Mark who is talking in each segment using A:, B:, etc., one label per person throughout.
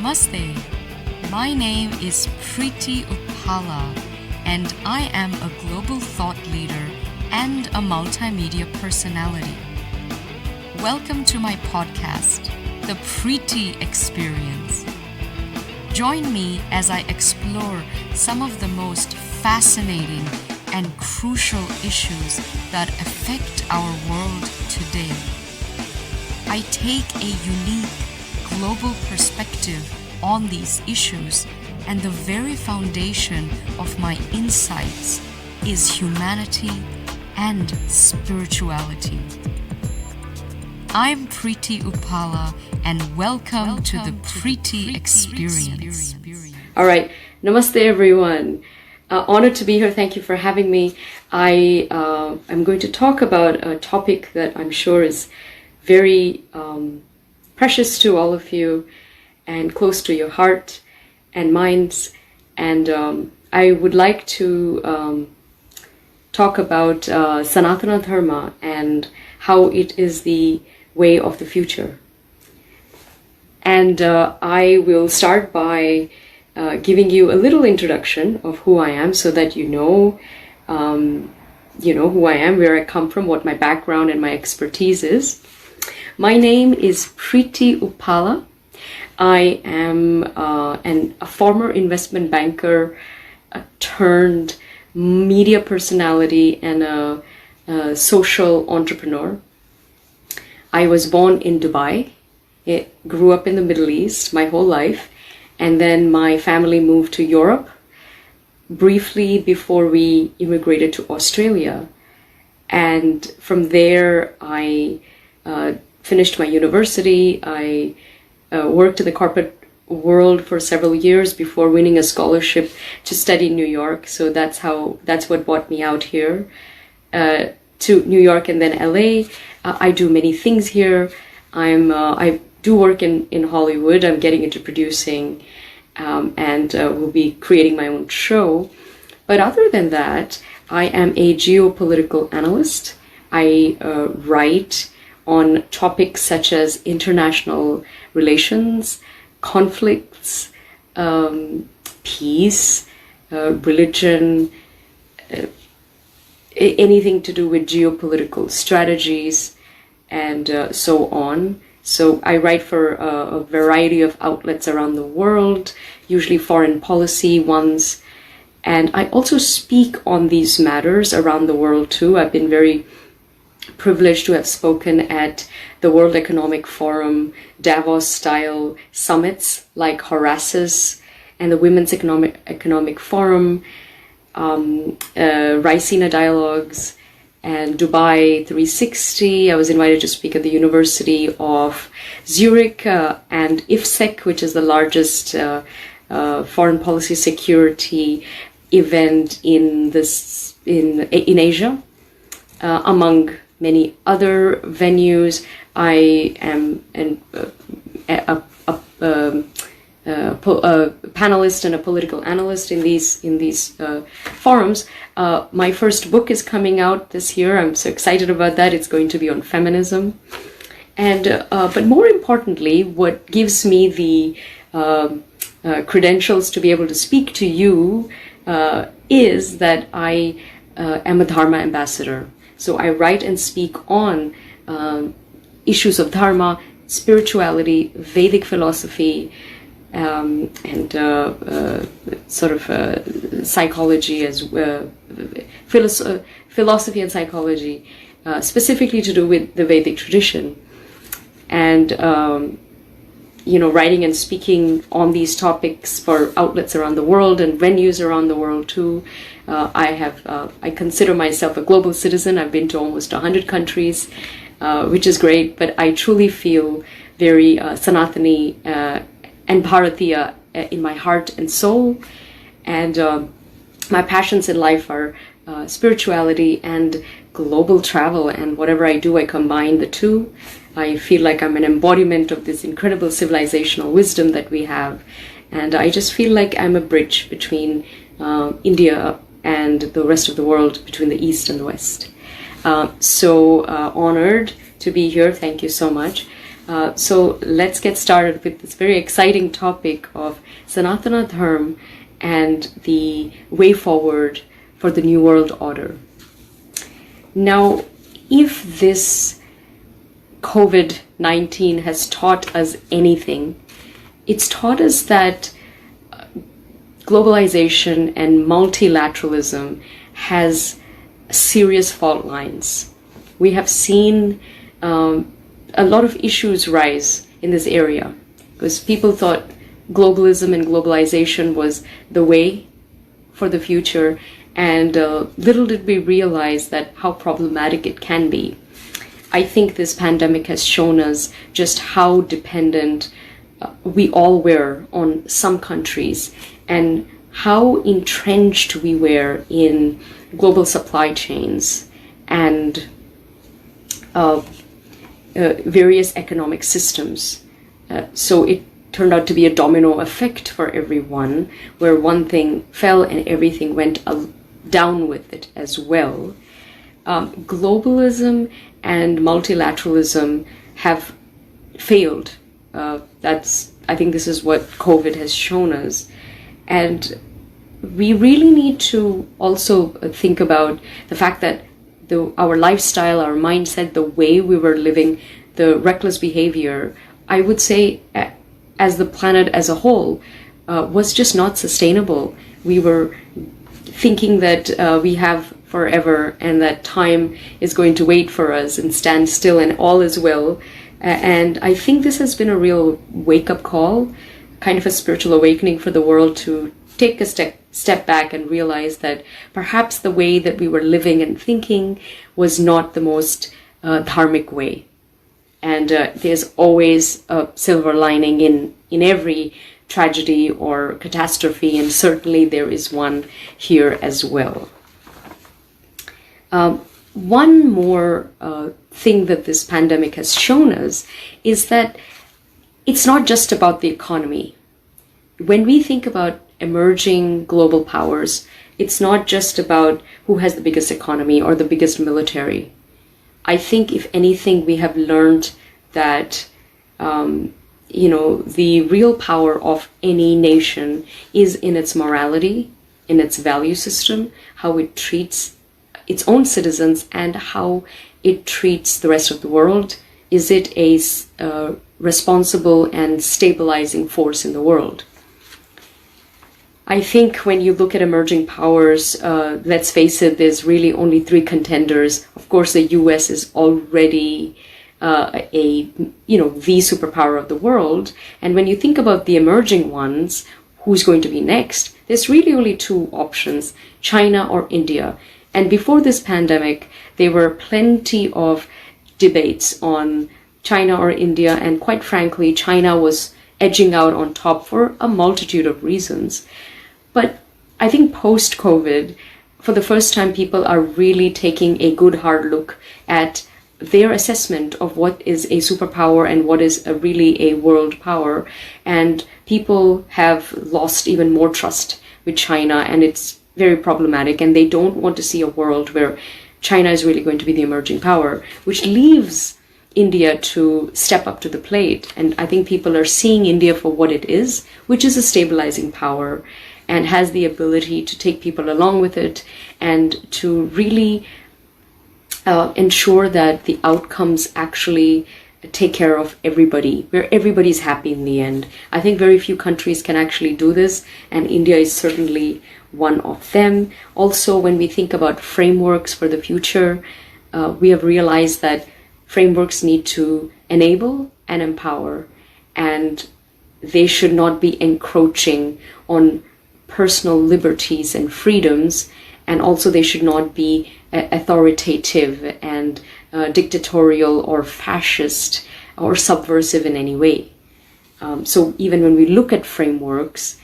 A: Namaste. My name is Preity Upala, and I am a global thought leader and a multimedia personality. Welcome to my podcast, The Preity Experience. Join me as I explore some of the most fascinating and crucial issues that affect our world today. I take a unique global perspective on these issues, and the very foundation of my insights is humanity and spirituality. I'm Preity Upala, and welcome to the Preity Experience.
B: All right, namaste everyone. Honored to be here. Thank you for having me. I'm going to talk about a topic that I'm sure is very precious to all of you and close to your heart and minds. And I would like to talk about Sanatana Dharma and how it is the way of the future. And I will start by giving you a little introduction of who I am, so that you know who I am, where I come from, what my background and my expertise is. My name is Preity Upala. I am a former investment banker turned media personality and a social entrepreneur. I was born in Dubai. Grew up in the Middle East my whole life, and then my family moved to Europe briefly before we immigrated to Australia. And from there, I finished my university. I worked in the corporate world for several years before winning a scholarship to study in New York. So that's what brought me out here to New York and then LA. I do many things here. I do work in Hollywood. I'm getting into producing and will be creating my own show. But other than that, I am a geopolitical analyst. I write on topics such as international relations, conflicts, peace, religion, anything to do with geopolitical strategies, and so on. So I write for a variety of outlets around the world, usually foreign policy ones. And I also speak on these matters around the world too. I've been very privileged to have spoken at the World Economic Forum, Davos-style summits like Horasis and the Women's Economic Forum, Raisina Dialogues, and Dubai 360. I was invited to speak at the University of Zurich and IFSEC, which is the largest foreign policy security event in Asia, among many other venues. I am a panelist and a political analyst in these forums. My first book is coming out this year. I'm so excited about that. It's going to be on feminism, and but more importantly, what gives me the credentials to be able to speak to you is that I am a Dharma ambassador. So I write and speak on issues of Dharma, spirituality, Vedic philosophy, and psychology as philosophy and psychology, specifically to do with the Vedic tradition. And writing and speaking on these topics for outlets around the world and venues around the world too. I consider myself a global citizen. I've been to almost 100 countries, which is great, but I truly feel very Sanatani and Bharatiya in my heart and soul. And my passions in life are spirituality and global travel, and whatever I do, I combine the two. I feel like I'm an embodiment of this incredible civilizational wisdom that we have, and I just feel like I'm a bridge between India and the rest of the world, between the East and the West. So honored to be here. Thank you so much. So let's get started with this very exciting topic of Sanatana Dharma and the way forward for the New World Order. Now, if this COVID-19 has taught us anything, it's taught us that globalization and multilateralism has serious fault lines. We have seen a lot of issues rise in this area because people thought globalism and globalization was the way for the future, and little did we realize that how problematic it can be. I think this pandemic has shown us just how dependent we all were on some countries and how entrenched we were in global supply chains and various economic systems. So it turned out to be a domino effect for everyone, where one thing fell and everything went down with it as well. Globalism and multilateralism have failed. I think this is what COVID has shown us. And we really need to also think about the fact that our lifestyle, our mindset, the way we were living, the reckless behavior, I would say as the planet as a whole, was just not sustainable. We were thinking that we have forever and that time is going to wait for us and stand still and all is well. And I think this has been a real wake-up call, kind of a spiritual awakening for the world to take a step back and realize that perhaps the way that we were living and thinking was not the most dharmic way. And there's always a silver lining in every tragedy or catastrophe, and certainly there is one here as well. One more thing that this pandemic has shown us is that it's not just about the economy. When we think about emerging global powers, it's not just about who has the biggest economy or the biggest military. I think, if anything, we have learned that the real power of any nation is in its morality, in its value system, how it treats its own citizens and how it treats the rest of the world. Is it a responsible and stabilizing force in the world? I think when you look at emerging powers, let's face it, there's really only three contenders. Of course, the US is already the superpower of the world. And when you think about the emerging ones, who's going to be next, there's really only two options, China or India. And before this pandemic, there were plenty of debates on China or India. And quite frankly, China was edging out on top for a multitude of reasons. But I think post-COVID, for the first time, people are really taking a good hard look at their assessment of what is a superpower and what is really a world power. And people have lost even more trust with China, and it's very problematic. And they don't want to see a world where China is really going to be the emerging power, which leaves India to step up to the plate. And I think people are seeing India for what it is, which is a stabilizing power, and has the ability to take people along with it and to really ensure that the outcomes actually take care of everybody, where everybody's happy in the end. I think very few countries can actually do this, and India is certainly one of them. Also, when we think about frameworks for the future, we have realized that frameworks need to enable and empower, and they should not be encroaching on personal liberties and freedoms, and also they should not be authoritative and dictatorial or fascist or subversive in any way. So even when we look at frameworks,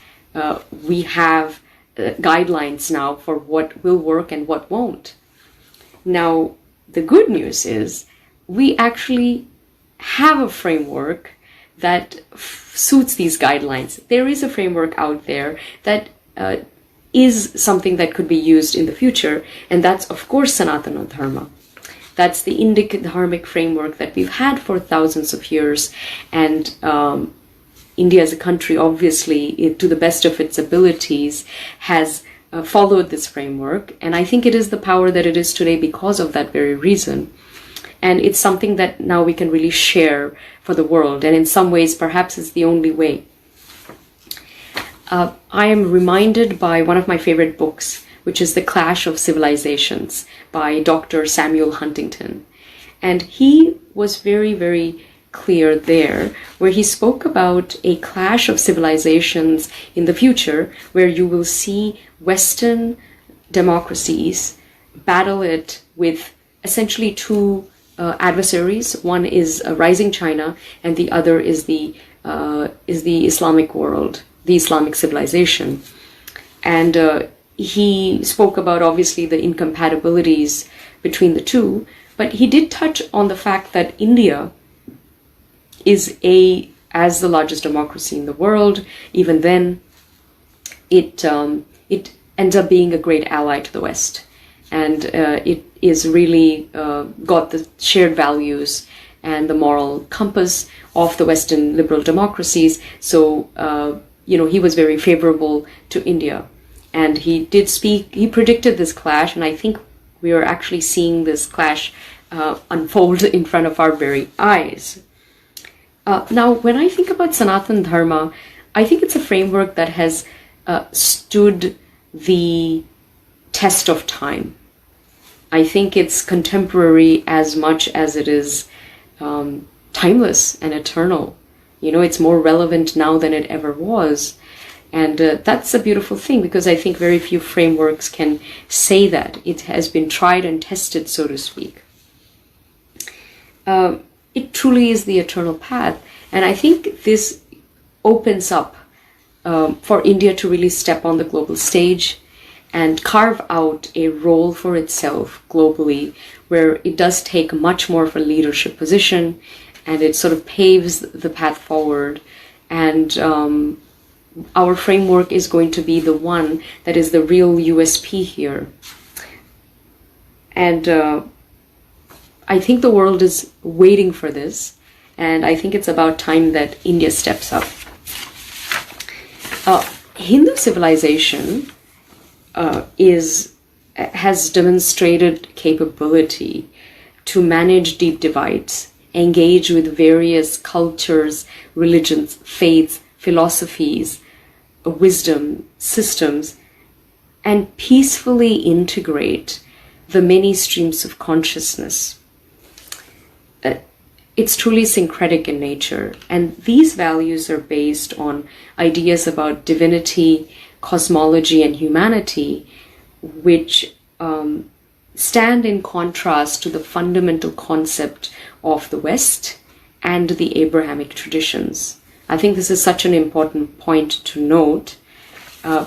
B: we have guidelines now for what will work and what won't. Now, the good news is we actually have a framework that suits these guidelines. There is a framework out there that is something that could be used in the future, and that's, of course, Sanatana Dharma. That's the Indic dharmic framework that we've had for thousands of years. And India as a country, obviously, to the best of its abilities, has followed this framework. And I think it is the power that it is today because of that very reason. And it's something that now we can really share for the world. And in some ways, perhaps it's the only way. I am reminded by one of my favorite books, which is The Clash of Civilizations by Dr. Samuel Huntington. And he was very, very clear there, where he spoke about a clash of civilizations in the future, where you will see Western democracies battle it with essentially two adversaries. One is a rising China, and the other is the Islamic world, the Islamic civilization. And he spoke about obviously the incompatibilities between the two, but he did touch on the fact that India is as the largest democracy in the world. Even then, it ends up being a great ally to the West, and it is really got the shared values and the moral compass of the Western liberal democracies. So he was very favorable to India, and he predicted this clash, and I think we are actually seeing this clash unfold in front of our very eyes. Now, when I think about Sanatana Dharma, I think it's a framework that has stood the test of time. I think it's contemporary as much as it is timeless and eternal. It's more relevant now than it ever was. And that's a beautiful thing, because I think very few frameworks can say that. It has been tried and tested, so to speak. It truly is the eternal path. And I think this opens up for India to really step on the global stage and carve out a role for itself globally, where it does take much more of a leadership position, and it sort of paves the path forward. And our framework is going to be the one that is the real USP here. And I think the world is waiting for this, and I think it's about time that India steps up. Hindu civilization has demonstrated capability to manage deep divides, engage with various cultures, religions, faiths, philosophies, wisdom, systems, and peacefully integrate the many streams of consciousness. It's truly syncretic in nature, and these values are based on ideas about divinity, cosmology, and humanity, which stand in contrast to the fundamental concept of the West and the Abrahamic traditions. I think this is such an important point to note,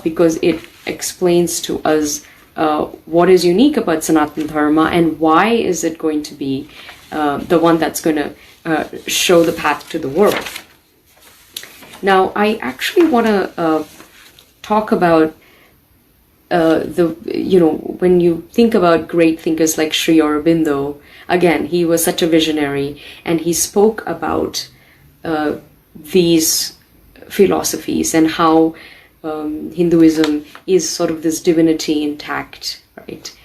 B: because it explains to us what is unique about Sanatana Dharma and why is it going to be the one that's going to show the path to the world. Now, I actually want to talk about when you think about great thinkers like Sri Aurobindo. Again, he was such a visionary, and he spoke about these philosophies and how Hinduism is sort of this divinity intact, right?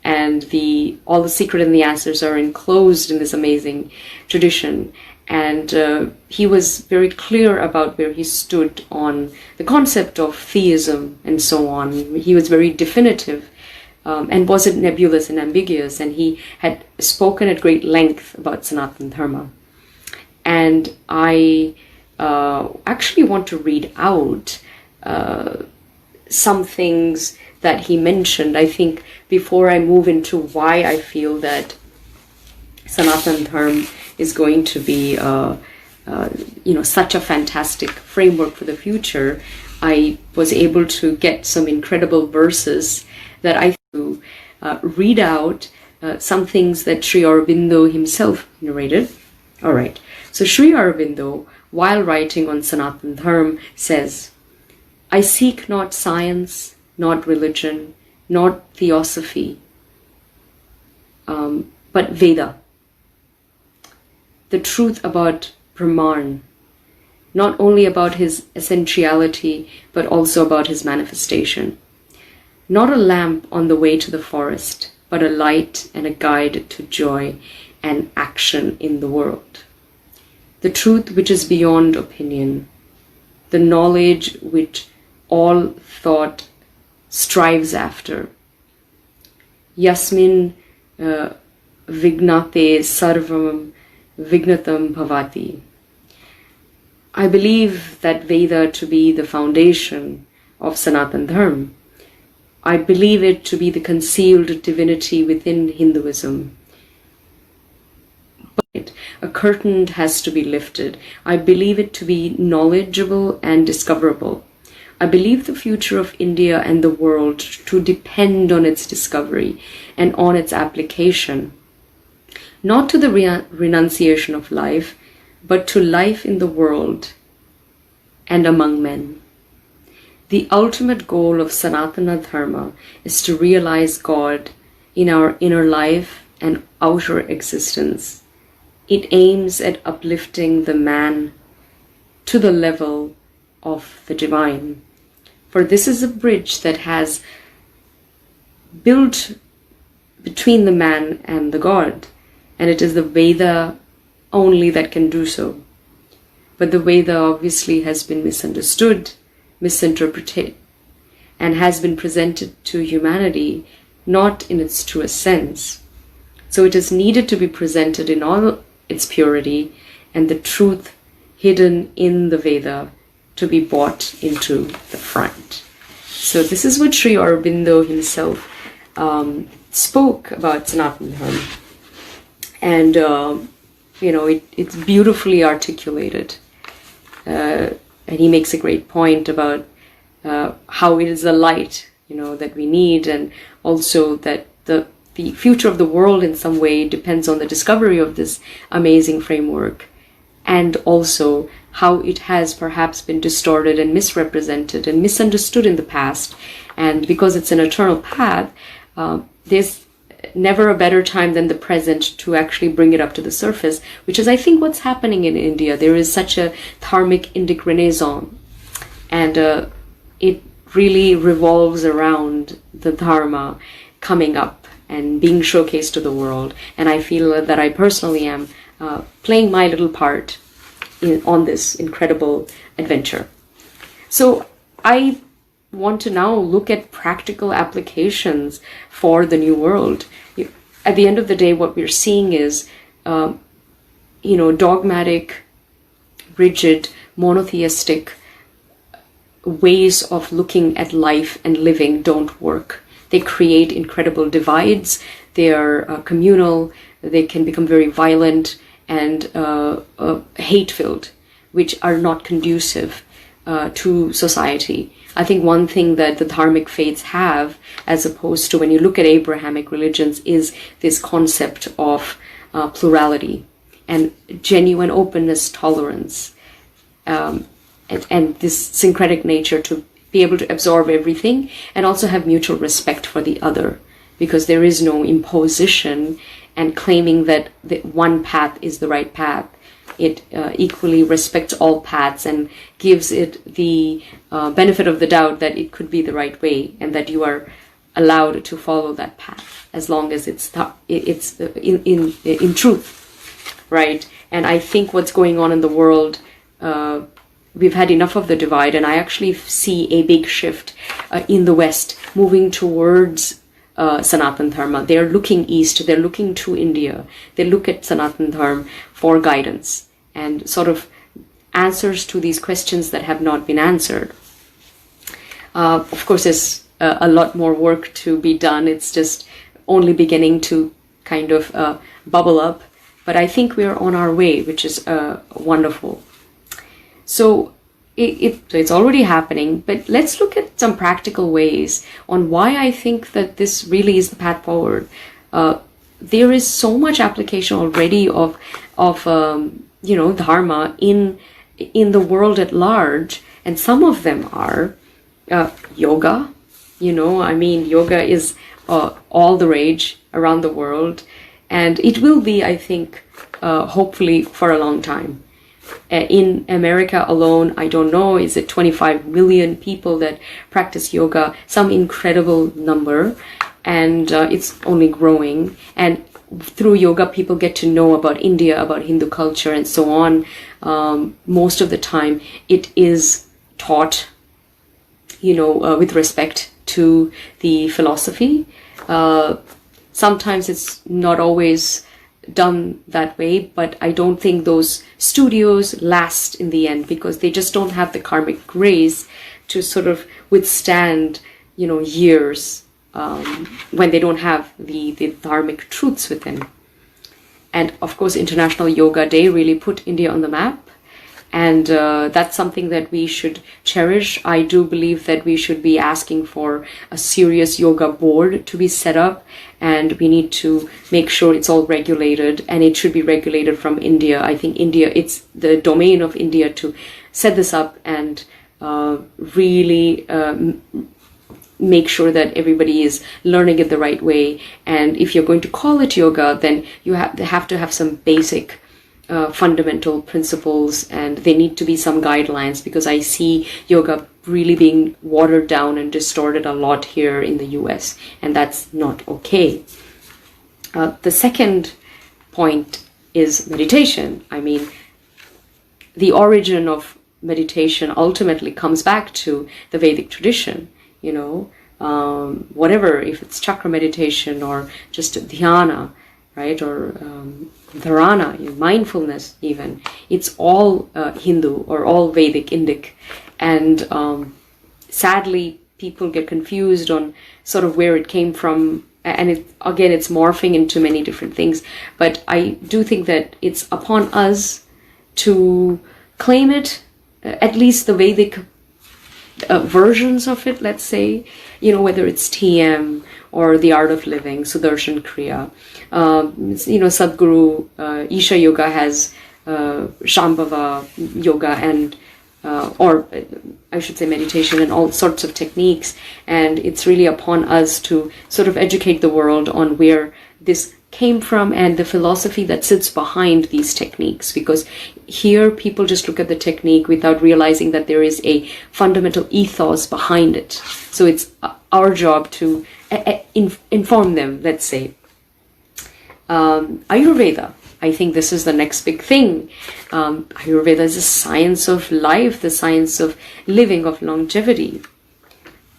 B: And all the secret and the answers are enclosed in this amazing tradition. And he was very clear about where he stood on the concept of theism and so on. He was very definitive and wasn't nebulous and ambiguous. And he had spoken at great length about Sanatana Dharma. And I actually want to read out some things that he mentioned, I think, before I move into why I feel that Sanatana Dharma is going to be such a fantastic framework for the future. I was able to get some incredible verses that I read out some things that Sri Aurobindo himself narrated. All right. So Sri Aurobindo, while writing on Sanatana Dharma, says, "I seek not science, not religion, not theosophy, but Veda, the truth about Brahman, not only about his essentiality, but also about his manifestation. Not a lamp on the way to the forest, but a light and a guide to joy and action in the world. The truth which is beyond opinion, the knowledge which all thought strives after. Yasmin vignate sarvam vignatam bhavati. I believe that Veda to be the foundation of Sanatan Dharma. I believe it to be the concealed divinity within Hinduism. But a curtain has to be lifted. I believe it to be knowledgeable and discoverable. I believe the future of India and the world to depend on its discovery and on its application, not to the renunciation of life, but to life in the world and among men. The ultimate goal of Sanatana Dharma is to realize God in our inner life and outer existence. It aims at uplifting the man to the level of the divine. For this is a bridge that has built between the man and the God, and it is the Veda only that can do so. But the Veda obviously has been misunderstood, misinterpreted, and has been presented to humanity not in its truest sense. So it is needed to be presented in all its purity and the truth hidden in the Veda to be brought into the front. So this is what Sri Aurobindo himself spoke about Sanatana Dharma. And it's beautifully articulated. And he makes a great point about how it is a light, that we need, and also that the future of the world in some way depends on the discovery of this amazing framework, and also how it has perhaps been distorted and misrepresented and misunderstood in the past. And because it's an eternal path, there's never a better time than the present to actually bring it up to the surface, which is, I think, what's happening in India. There is such a dharmic Indic renaissance, and it really revolves around the Dharma coming up and being showcased to the world. And I feel that I personally am playing my little part on this incredible adventure. So I want to now look at practical applications for the new world. At the end of the day, what we're seeing is, dogmatic, rigid, monotheistic ways of looking at life and living don't work. They create incredible divides. They are communal. They can become very violent and hate-filled, which are not conducive to society. I think one thing that the dharmic faiths have, as opposed to when you look at Abrahamic religions, is this concept of plurality and genuine openness, tolerance, and this syncretic nature to be able to absorb everything and also have mutual respect for the other, because there is no imposition and claiming that the one path is the right path. It equally respects all paths and gives it the benefit of the doubt that it could be the right way and that you are allowed to follow that path as long as it's in truth, right? And I think what's going on in the world, we've had enough of the divide, and I actually see a big shift in the West moving towards Sanatan Dharma. They're looking east, they're looking to India, they look at Sanatan Dharma for guidance and sort of answers to these questions that have not been answered. Of course, there's a lot more work to be done. It's just only beginning to kind of bubble up, but I think we're on our way, which is wonderful. So it's already happening, but let's look at some practical ways on why I think that this really is the path forward. There is so much application already of dharma in the world at large, and some of them are yoga. Yoga is all the rage around the world, And it will be, I think, hopefully for a long time. In America alone, I don't know, is it 25 million people that practice yoga, some incredible number, and it's only growing. And through yoga, people get to know about India, about Hindu culture, and so on. Most of the time, it is taught, with respect to the philosophy. Sometimes it's not always done that way, but I don't think those studios last in the end, because they just don't have the karmic grace to sort of withstand, years when they don't have the dharmic truths within. And of course, International Yoga Day really put India on the map. And that's something that we should cherish. I do believe that we should be asking for a serious yoga board to be set up, and we need to make sure it's all regulated, and it should be regulated from India. I think it's the domain of India to set this up and really make sure that everybody is learning it the right way. And if you're going to call it yoga, then you have to have some basic fundamental principles, and there need to be some guidelines, because I see yoga really being watered down and distorted a lot here in the US, and that's not okay. The second point is meditation. I mean, the origin of meditation ultimately comes back to the Vedic tradition, whatever, if it's chakra meditation or just dhyana, right, or dharana, mindfulness even. It's all Hindu or all Vedic, Indic. And sadly, people get confused on sort of where it came from. And it's morphing into many different things. But I do think that it's upon us to claim it, at least the Vedic versions of it, let's say, whether it's TM or the art of living, Sudarshan Kriya. Sadhguru, Isha Yoga has Shambhava Yoga and, or I should say meditation, and all sorts of techniques. And it's really upon us to sort of educate the world on where this came from and the philosophy that sits behind these techniques, because here people just look at the technique without realizing that there is a fundamental ethos behind it. So it's our job to inform them, let's say. Ayurveda, I think this is the next big thing. Ayurveda is the science of life, the science of living, of longevity.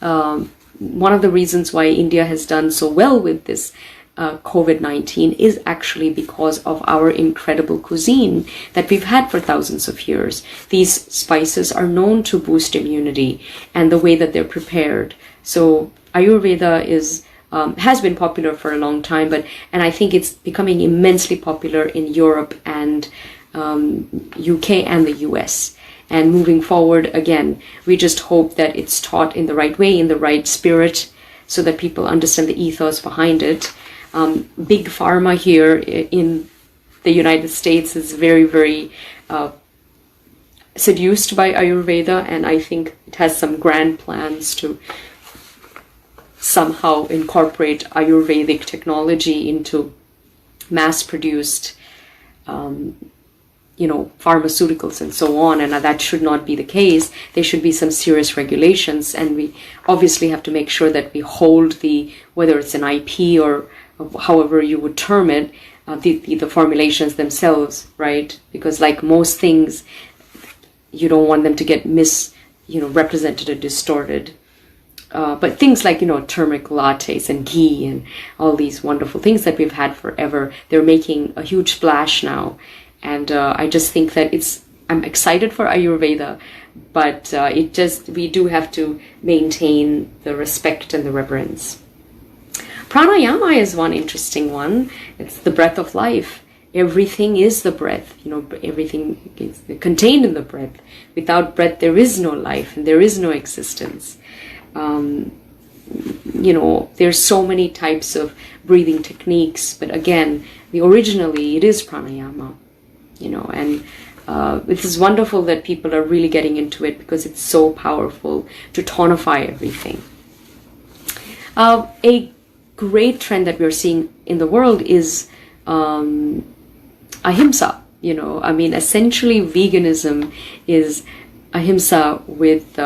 B: One of the reasons why India has done so well with this COVID-19 is actually because of our incredible cuisine that we've had for thousands of years. These spices are known to boost immunity, and the way that they're prepared. So Ayurveda has been popular for a long time, and I think it's becoming immensely popular in Europe and UK and the US. And moving forward, again, we just hope that it's taught in the right way, in the right spirit, so that people understand the ethos behind it. Big pharma here in the United States is very, very seduced by Ayurveda, and I think it has some grand plans to somehow incorporate Ayurvedic technology into mass-produced, pharmaceuticals and so on, and that should not be the case. There should be some serious regulations, and we obviously have to make sure that we hold whether it's an IP or however you would term it, the formulations themselves, right? Because like most things, you don't want them to get represented or distorted. But things like, turmeric lattes and ghee and all these wonderful things that we've had forever, they're making a huge splash now. And I just think that I'm excited for Ayurveda, but we do have to maintain the respect and the reverence. Pranayama is one interesting one. It's the breath of life. Everything is the breath. Everything is contained in the breath. Without breath, there is no life and there is no existence. There's so many types of breathing techniques, but again, originally it is pranayama, and it is wonderful that people are really getting into it because it's so powerful to tonify everything. A great trend that we're seeing in the world is ahimsa. I mean, essentially veganism is ahimsa with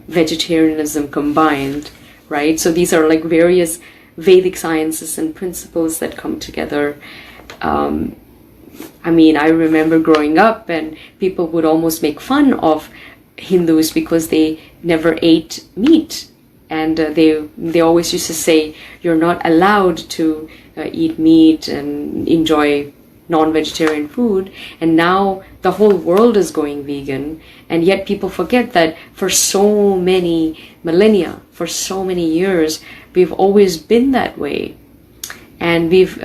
B: vegetarianism combined, right? So these are like various Vedic sciences and principles that come together. I mean, I remember growing up and people would almost make fun of Hindus because they never ate meat. And they always used to say, you're not allowed to eat meat and enjoy non-vegetarian food. And now the whole world is going vegan. And yet people forget that for so many millennia, for so many years, we've always been that way. And we've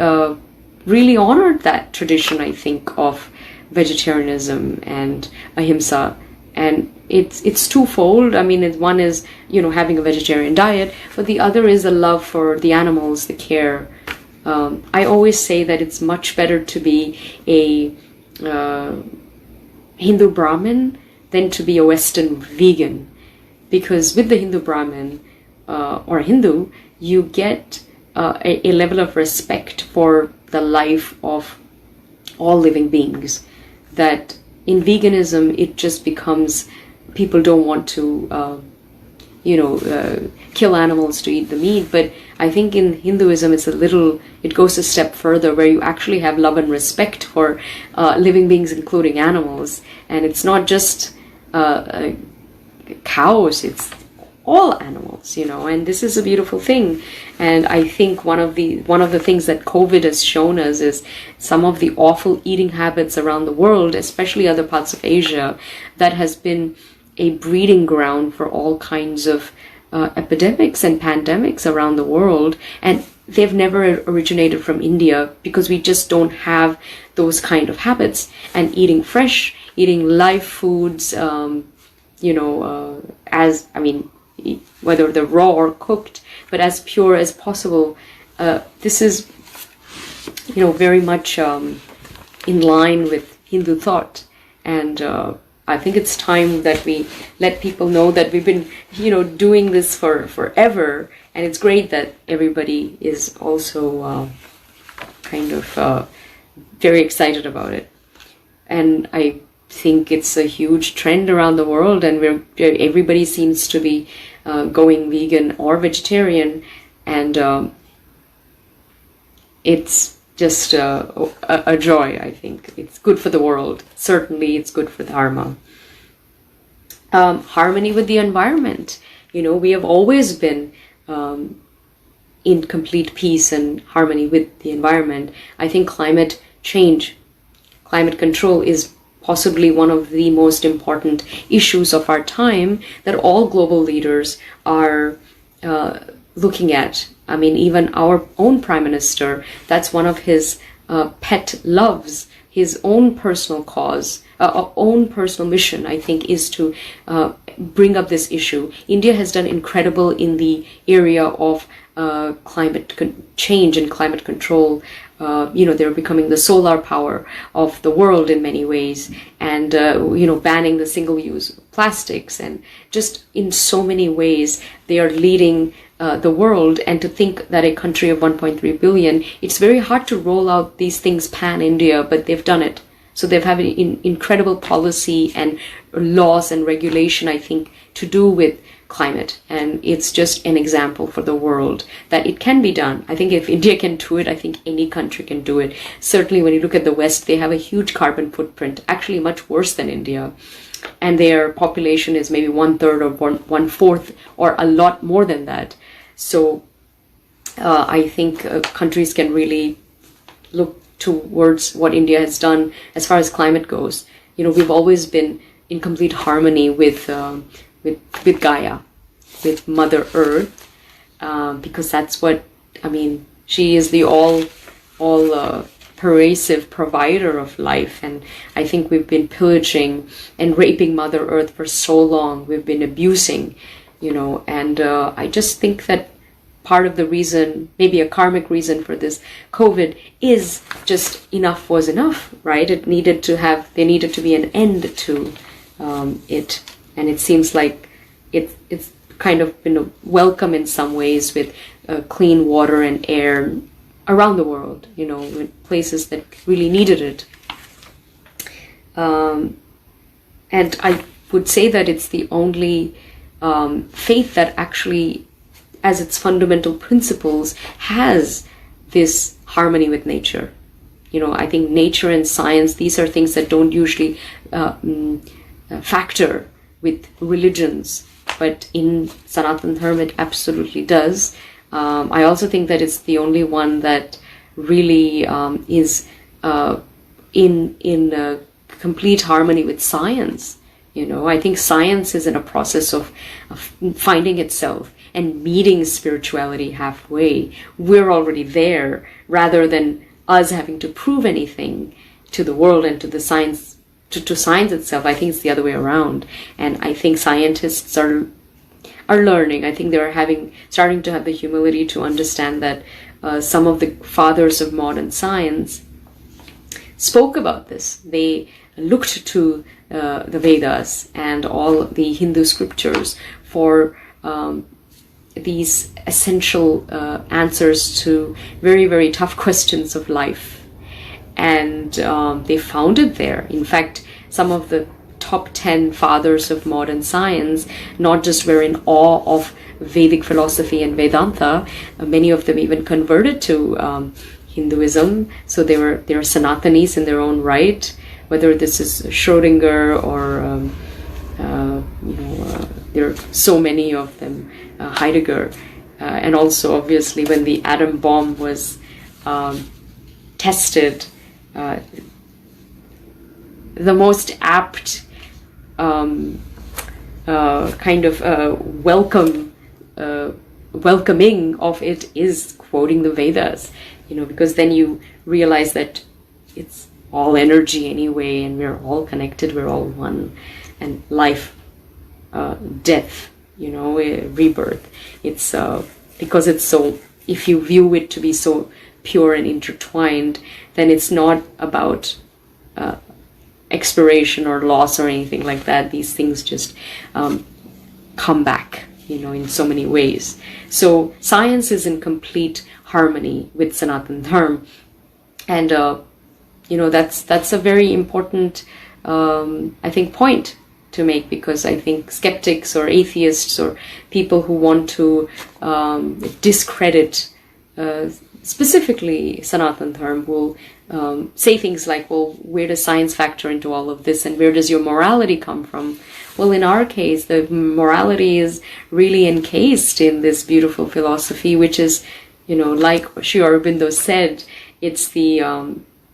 B: really honored that tradition, I think, of vegetarianism and ahimsa. And it's twofold. I mean, one is, having a vegetarian diet, but the other is a love for the animals, the care. I always say that it's much better to be a Hindu Brahmin than to be a Western vegan. Because with the Hindu Brahmin or Hindu, you get a level of respect for the life of all living beings. That in veganism, it just becomes, people don't want to, kill animals to eat the meat. But I think in Hinduism, it goes a step further, where you actually have love and respect for living beings, including animals. And it's not just cows, it's all animals, and this is a beautiful thing. And I think one of the things that COVID has shown us is some of the awful eating habits around the world, especially other parts of Asia, that has been a breeding ground for all kinds of epidemics and pandemics around the world. And they've never originated from India, because we just don't have those kind of habits. And eating fresh, eating live foods, whether they're raw or cooked, but as pure as possible. This is, very much in line with Hindu thought. And I think it's time that we let people know that we've been, doing this for forever. And it's great that everybody is also very excited about it. And I think it's a huge trend around the world, and everybody seems to be going vegan or vegetarian, and it's just a joy. I think it's good for the world. Certainly it's good for dharma. Harmony with the environment. We have always been in complete peace and harmony with the environment. I think climate change, climate control is possibly one of the most important issues of our time that all global leaders are looking at. I mean, even our own Prime Minister, that's one of his pet loves. His own personal cause, own personal mission, I think, is to bring up this issue. India has done incredible in the area of climate change and climate control. They're becoming the solar power of the world in many ways, and banning the single-use plastics, and just in so many ways they are leading the world. And to think that a country of 1.3 billion, it's very hard to roll out these things pan-India, but they've done it. So they've had an incredible policy and laws and regulation, I think, to do with climate. And it's just an example for the world that it can be done. I think if India can do it, I think any country can do it. Certainly when you look at the West, they have a huge carbon footprint, actually much worse than India. And their population is maybe 1/3 or 1/4 or a lot more than that. So I think countries can really look towards what India has done as far as climate goes. We've always been in complete harmony with Gaia, with Mother Earth, because that's what, she is the all pervasive provider of life. And I think we've been pillaging and raping Mother Earth for so long. We've been abusing, and I just think that part of the reason, maybe a karmic reason for this COVID, is just enough was enough, right? There needed to be an end to it. And it seems like it's kind of been welcome in some ways, with clean water and air around the world, in places that really needed it. And I would say that it's the only faith that actually, as its fundamental principles, has this harmony with nature. I think nature and science, these are things that don't usually factor with religions, but in Sanatana Dharma it absolutely does. I also think that it's the only one that really is in complete harmony with science. I think science is in a process of finding itself and meeting spirituality halfway. We're already there, rather than us having to prove anything to the world and to the science, to science itself. I think it's the other way around. And I think scientists are learning. I think they're starting to have the humility to understand that some of the fathers of modern science spoke about this. They looked to the Vedas and all the Hindu scriptures for these essential answers to very, very tough questions of life. And they found it there. In fact, some of the top 10 fathers of modern science not just were in awe of Vedic philosophy and Vedanta, many of them even converted to Hinduism. So they are Sanatanis in their own right, whether this is Schrödinger or there are so many of them, Heidegger, and also obviously when the atom bomb was tested, the most apt kind of welcoming of it is quoting the Vedas, because then you realize that it's all energy anyway, and we're all connected, we're all one, and life, death, rebirth. It's because it's so, if you view it to be so pure and intertwined, then it's not about expiration or loss or anything like that. These things just come back, in so many ways. So science is in complete harmony with Sanatana Dharma, and that's a very important, I think, point to make, because I think skeptics or atheists or people who want to discredit specifically Sanatana Dharma will say things like, well, where does science factor into all of this, and where does your morality come from? Well, in our case, the morality is really encased in this beautiful philosophy, which is, like Sri Aurobindo said, it's the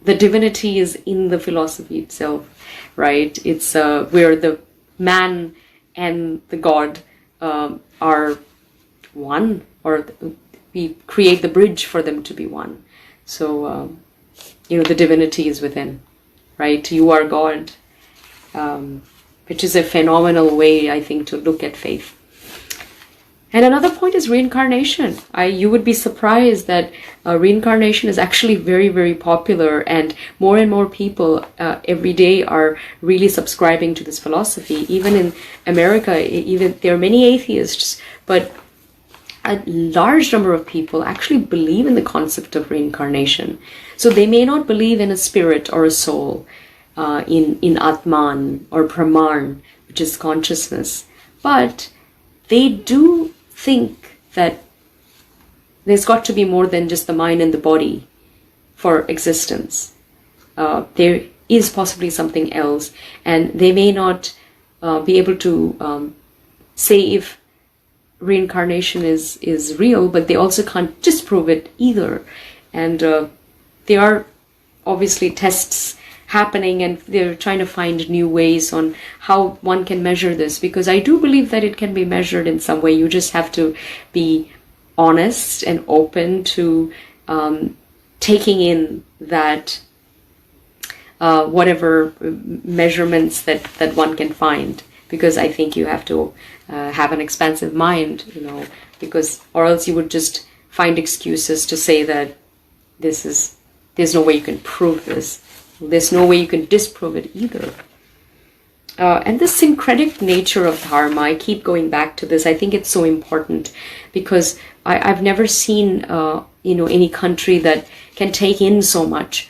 B: divinity is in the philosophy itself, right? It's where the man and the God are one, or we create the bridge for them to be one. So, the divinity is within, right? You are God, which is a phenomenal way, I think, to look at faith. And another point is reincarnation. You would be surprised that reincarnation is actually very, very popular, and more people every day are really subscribing to this philosophy. Even in America, there are many atheists, but a large number of people actually believe in the concept of reincarnation. So they may not believe in a spirit or a soul, in Atman or Brahman, which is consciousness, but they do think that there's got to be more than just the mind and the body for existence. There is possibly something else, and they may not be able to say if reincarnation is real, but they also can't disprove it either. And there are obviously tests happening, and they're trying to find new ways on how one can measure this, because I do believe that it can be measured in some way. You just have to be honest and open to taking in that whatever measurements that one can find, because I think you have to have an expansive mind, because or else you would just find excuses to say that there's no way you can prove this. There's no way you can disprove it either. And the syncretic nature of Dharma, I keep going back to this. I think it's so important because I've never seen any country that can take in so much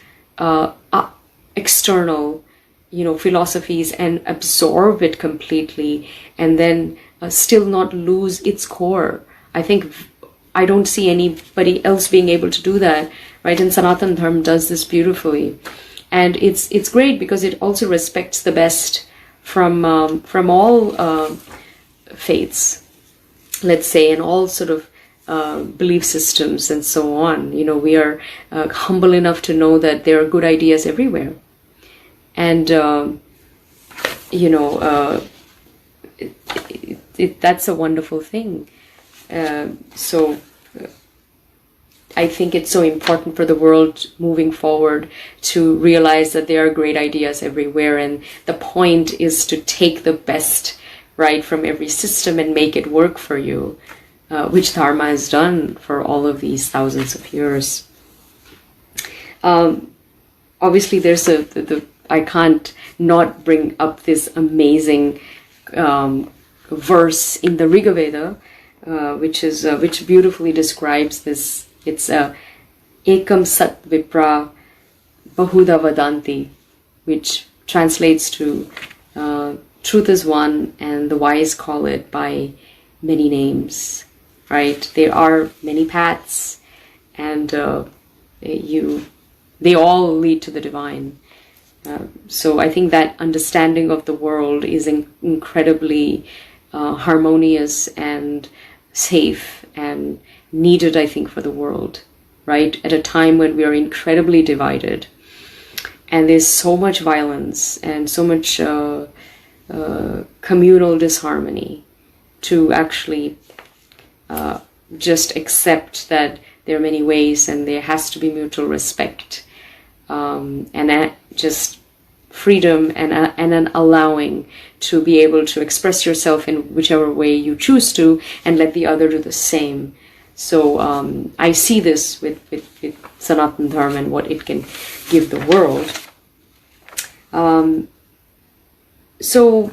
B: external, philosophies and absorb it completely, and then still not lose its core. I don't see anybody else being able to do that, right? And Sanatan Dharma does this beautifully, and it's great because it also respects the best from all faiths, let's say, and all sort of belief systems and so on. We are humble enough to know that there are good ideas everywhere, and that's a wonderful thing. So I think it's so important for the world moving forward to realize that there are great ideas everywhere, and the point is to take the best, right, from every system and make it work for you, which Dharma has done for all of these thousands of years. Obviously, there's I can't not bring up this amazing verse in the Rigveda, which beautifully describes this. It's Ekam Sat Vipra Bahuda Vadanti, which translates to truth is one and the wise call it by many names, right? There are many paths, and they all lead to the divine. So I think that understanding of the world is incredibly harmonious and safe and needed, I think, for the world, right? At a time when we are incredibly divided and there's so much violence and so much communal disharmony, to actually just accept that there are many ways and there has to be mutual respect, and just freedom and an allowing to be able to express yourself in whichever way you choose to, and let the other do the same. So I see this with Sanatan Dharma and what it can give the world. So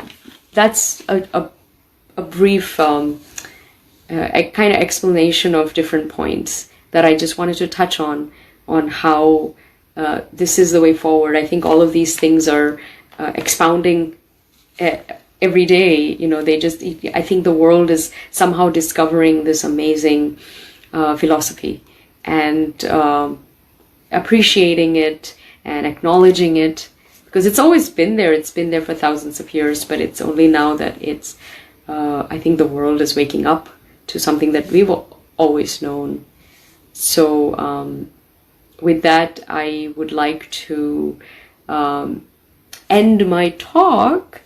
B: that's a brief a kind of explanation of different points that I just wanted to touch on how this is the way forward. I think all of these things are expounding every day. I think the world is somehow discovering this amazing philosophy and appreciating it and acknowledging it, because it's always been there. It's been there for thousands of years, but it's only now that it's I think the world is waking up to something that we've always known. So with that, I would like to end my talk,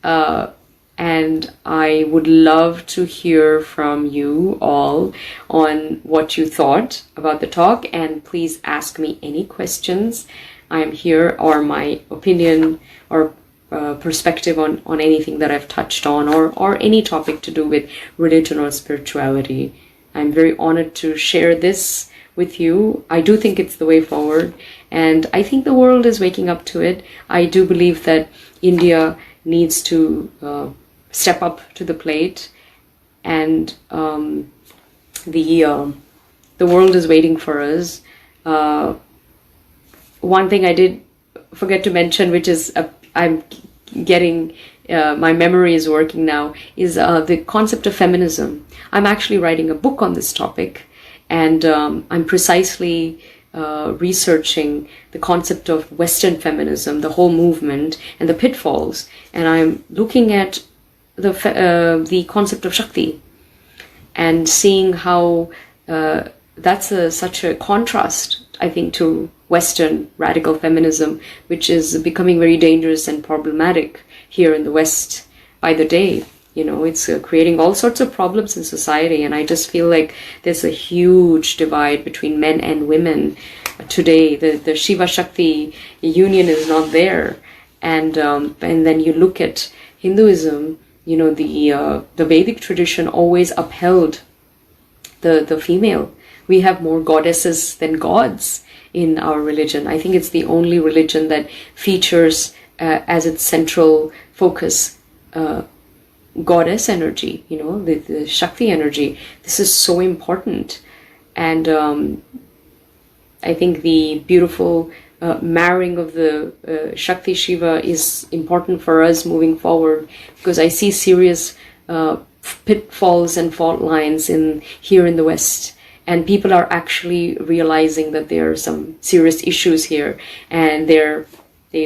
B: and I would love to hear from you all on what you thought about the talk, and please ask me any questions. I'm here, or my opinion or perspective on anything that I've touched on, or any topic to do with religion or spirituality. I'm very honored to share this with you. I do think it's the way forward, and I think the world is waking up to it. I do believe that India needs to step up to the plate, and the world is waiting for us. One thing I did forget to mention, which is I'm getting my memory is working now, is the concept of feminism. I'm actually writing a book on this topic, and I'm precisely researching the concept of Western feminism, the whole movement, and the pitfalls. And I'm looking at the concept of Shakti and seeing how that's such a contrast, I think, to Western radical feminism, which is becoming very dangerous and problematic here in the West by the day. It's creating all sorts of problems in society, and I just feel like there's a huge divide between men and women today. The Shiva Shakti union is not there, and then you look at Hinduism. The Vedic tradition always upheld the female. We have more goddesses than gods in our religion. I think it's the only religion that features as its central focus goddess energy, the Shakti energy. This is so important. And I think the beautiful marrying of the Shakti Shiva is important for us moving forward, because I see serious pitfalls and fault lines here in the West, and people are actually realizing that there are some serious issues here, and they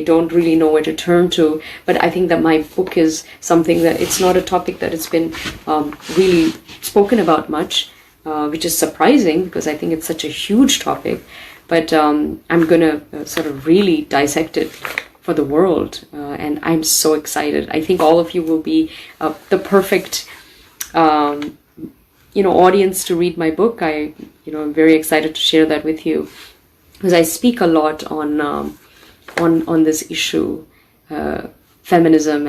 B: don't really know where to turn to. But I think that my book is something that it's not a topic that has been really spoken about much, which is surprising because I think it's such a huge topic. But I'm going to sort of really dissect it for the world, and I'm so excited. I think all of you will be the perfect audience to read my book. I'm very excited to share that with you, because I speak a lot on this issue, feminism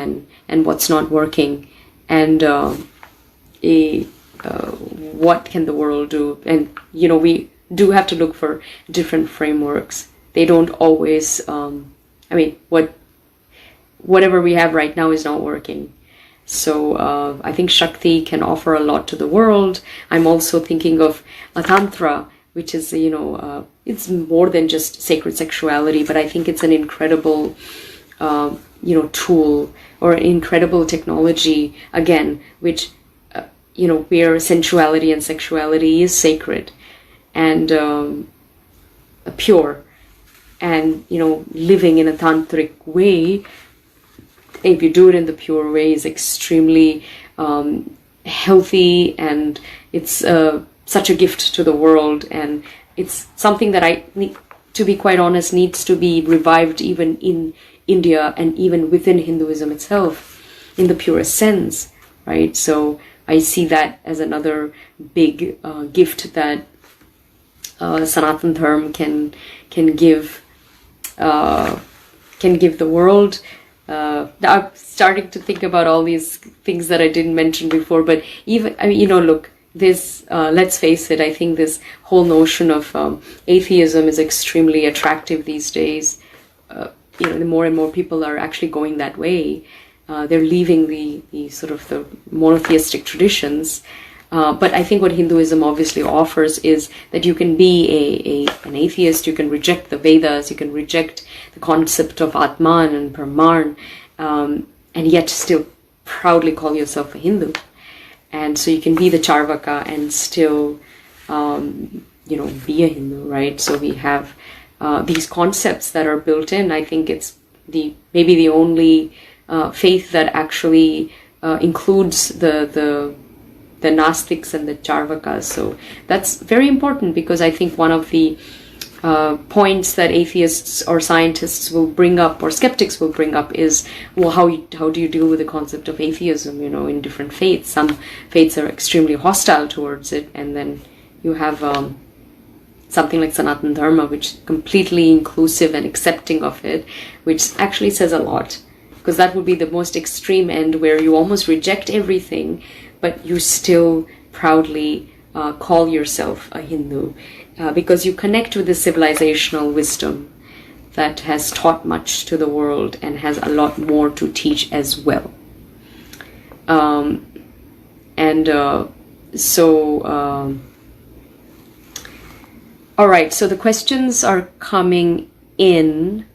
B: and what's not working, and what can the world do. And we do have to look for different frameworks. They don't always whatever we have right now is not working. So I think Shakti can offer a lot to the world. I'm also thinking of a Tantra, which is, it's more than just sacred sexuality, but I think it's an incredible, tool or an incredible technology, again, which, where sensuality and sexuality is sacred and pure, and, living in a tantric way, if you do it in the pure way, is extremely healthy, and it's such a gift to the world. And it's something that I need, to be quite honest, needs to be revived even in India and even within Hinduism itself in the purest sense, right? So I see that as another big gift that Sanatan Dharma can give the world. I'm starting to think about all these things that I didn't mention before, but even, look, this, let's face it, I think this whole notion of atheism is extremely attractive these days. The more and more people are actually going that way. They're leaving the sort of the monotheistic traditions. But I think what Hinduism obviously offers is that you can be an atheist, you can reject the Vedas, you can reject the concept of Atman and Brahman, and yet still proudly call yourself a Hindu. And so you can be the Charvaka and still, be a Hindu, right? So we have these concepts that are built in. I think it's maybe the only faith that actually includes the Gnostics and the Charvakas. So that's very important, because I think one of the points that atheists or scientists will bring up, or skeptics will bring up, is, well, how do you deal with the concept of atheism, in different faiths? Some faiths are extremely hostile towards it, and then you have something like Sanatan Dharma, which is completely inclusive and accepting of it, which actually says a lot, because that would be the most extreme end, where you almost reject everything, but you still proudly call yourself a Hindu, because you connect with the civilizational wisdom that has taught much to the world and has a lot more to teach as well. All right, so the questions are coming in,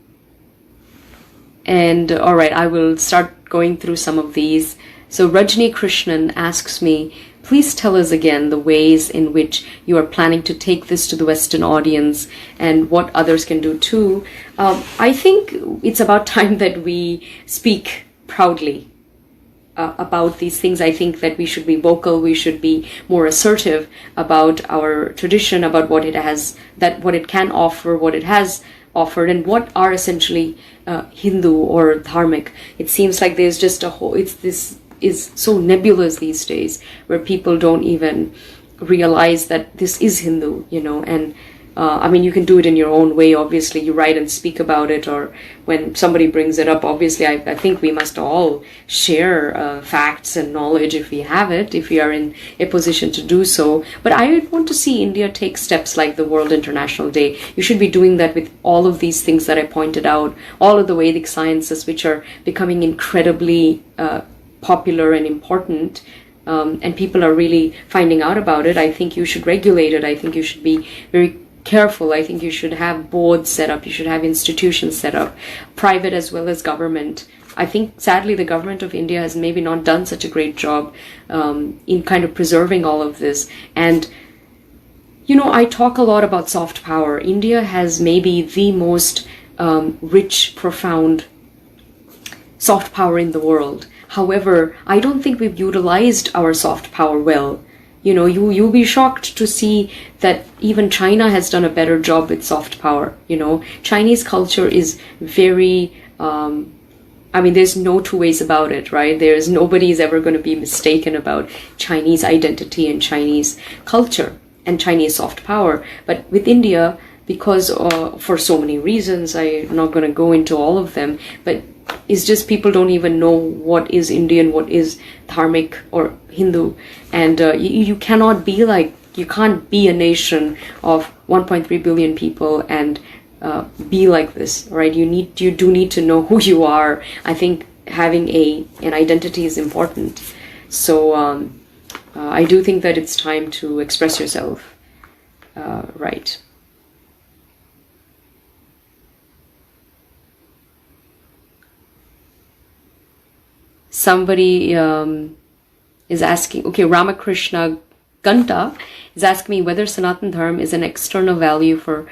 B: and all right, I will start going through some of these. So Rajni Krishnan asks me, please tell us again the ways in which you are planning to take this to the Western audience and what others can do too. I think it's about time that we speak proudly about these things. I think that we should be vocal, we should be more assertive about our tradition, about what it has, what it can offer, what it has offered, and what are essentially Hindu or dharmic. It seems like there's just this is so nebulous these days, where people don't even realize that this is Hindu, and you can do it in your own way. Obviously, you write and speak about it, or when somebody brings it up, obviously, I think we must all share facts and knowledge if we have it, if we are in a position to do so. But I want to see India take steps like the World International Day. You should be doing that with all of these things that I pointed out, all of the Vedic sciences, which are becoming incredibly popular and important. and people are really finding out about it, I think you should regulate it. I think you should be very careful. I think you should have boards set up. You should have institutions set up, private as well as government. I think, sadly, the government of India has maybe not done such a great job in kind of preserving all of this. And, you know, I talk a lot about soft power. India has maybe the most rich, profound soft power in the world. However, I don't think we've utilized our soft power well. You know, you'll be shocked to see that even China has done a better job with soft power. You know, Chinese culture is very, I mean, there's no two ways about it, right? Nobody's ever going to be mistaken about Chinese identity and Chinese culture and Chinese soft power. But with India, because for so many reasons, I'm not going to go into all of them, but it's just people don't even know what is Indian, what is dharmic or Hindu. And you cannot be like, you can't be a nation of 1.3 billion people and be like this, right? You do need to know who you are. I think having an identity is important. So I do think that it's time to express yourself, right? Somebody is asking, okay, Ramakrishna Ganta is asking me whether Sanatan Dharma is an external value for,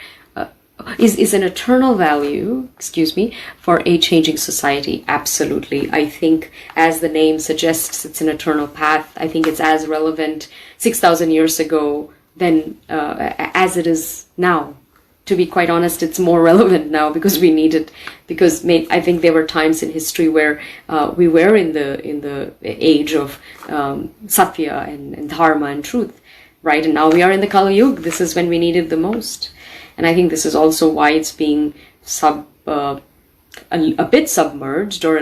B: is an eternal value, for a changing society. Absolutely. I think, as the name suggests, it's an eternal path. I think it's as relevant 6,000 years ago than as it is now. To be quite honest, it's more relevant now because we need it. Because I think there were times in history where we were in the age of Satya and Dharma and truth, right? And now we are in the Kali Yuga. This is when we need it the most. And I think this is also why it's being a bit submerged, or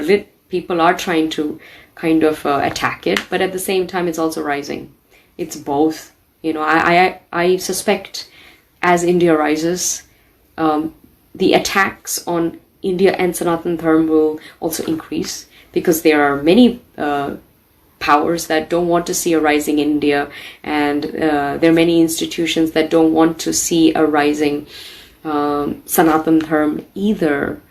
B: people are trying to kind of attack it, but at the same time, it's also rising. It's both. You know, I suspect, as India rises, the attacks on India and Sanatan Dharma will also increase, because there are many powers that don't want to see a rising India, and there are many institutions that don't want to see a rising Sanatan Dharma either.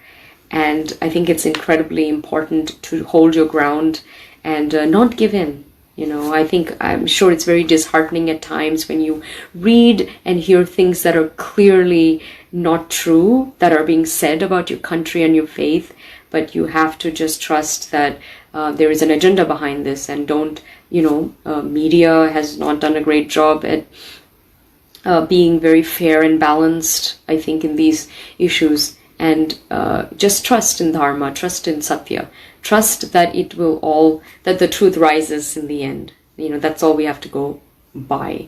B: And I think it's incredibly important to hold your ground and not give in. You know, I'm sure it's very disheartening at times when you read and hear things that are clearly not true, that are being said about your country and your faith, but you have to just trust that there is an agenda behind this, and media has not done a great job at being very fair and balanced, I think, in these issues. And just trust in Dharma, trust in Satya, trust that that the truth rises in the end. You know, that's all we have to go by.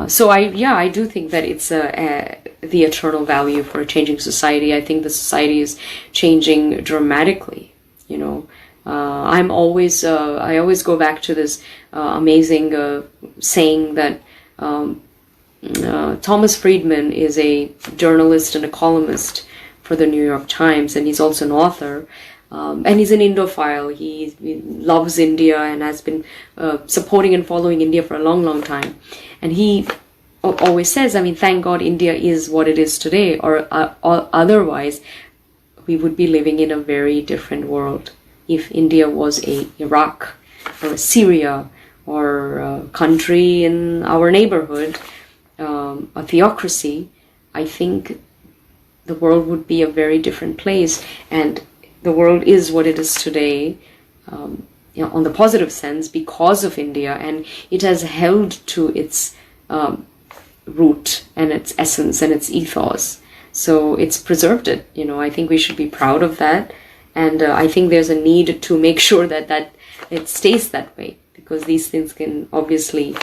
B: So I do think that it's the eternal value for a changing society. I think the society is changing dramatically. You know, I always go back to this amazing saying that Thomas Friedman is a journalist and a columnist for the New York Times, and he's also an author. And he's an Indophile. He loves India and has been supporting and following India for a long, long time. And he always says, I mean, thank God India is what it is today, or otherwise we would be living in a very different world. If India was a Iraq or a Syria or a country in our neighborhood, a theocracy, I think the world would be a very different place. And the world is what it is today, on the positive sense, because of India, and it has held to its root and its essence and its ethos. So it's preserved it. You know, I think we should be proud of that, and I think there's a need to make sure that it stays that way, because these things can obviously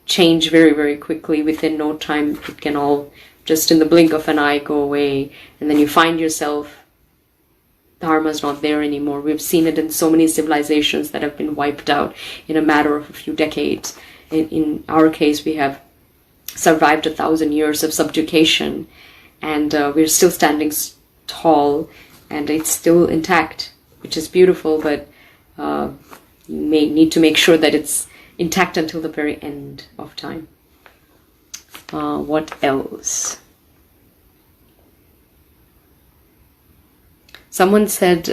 B: change very, very quickly. Within no time, it can all just in the blink of an eye go away, and then you find yourself, Dharma is not there anymore. We've seen it in so many civilizations that have been wiped out in a matter of a few decades. In our case, we have survived 1,000 years of subjugation, and we're still standing tall, and it's still intact, which is beautiful. But you may need to make sure that it's intact until the very end of time. What else? Someone said,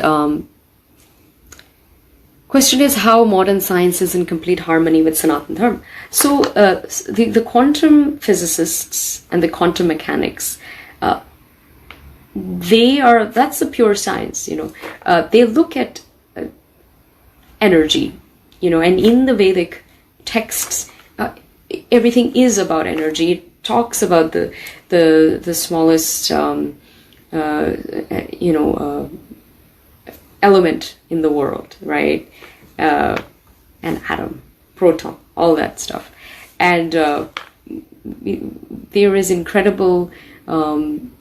B: question is how modern science is in complete harmony with Sanatana Dharma. So the quantum physicists and the quantum mechanics, that's the pure science, they look at energy, and in the Vedic texts, everything is about energy. It talks about the smallest, element in the world, right? An atom, proton, all that stuff. And there is incredible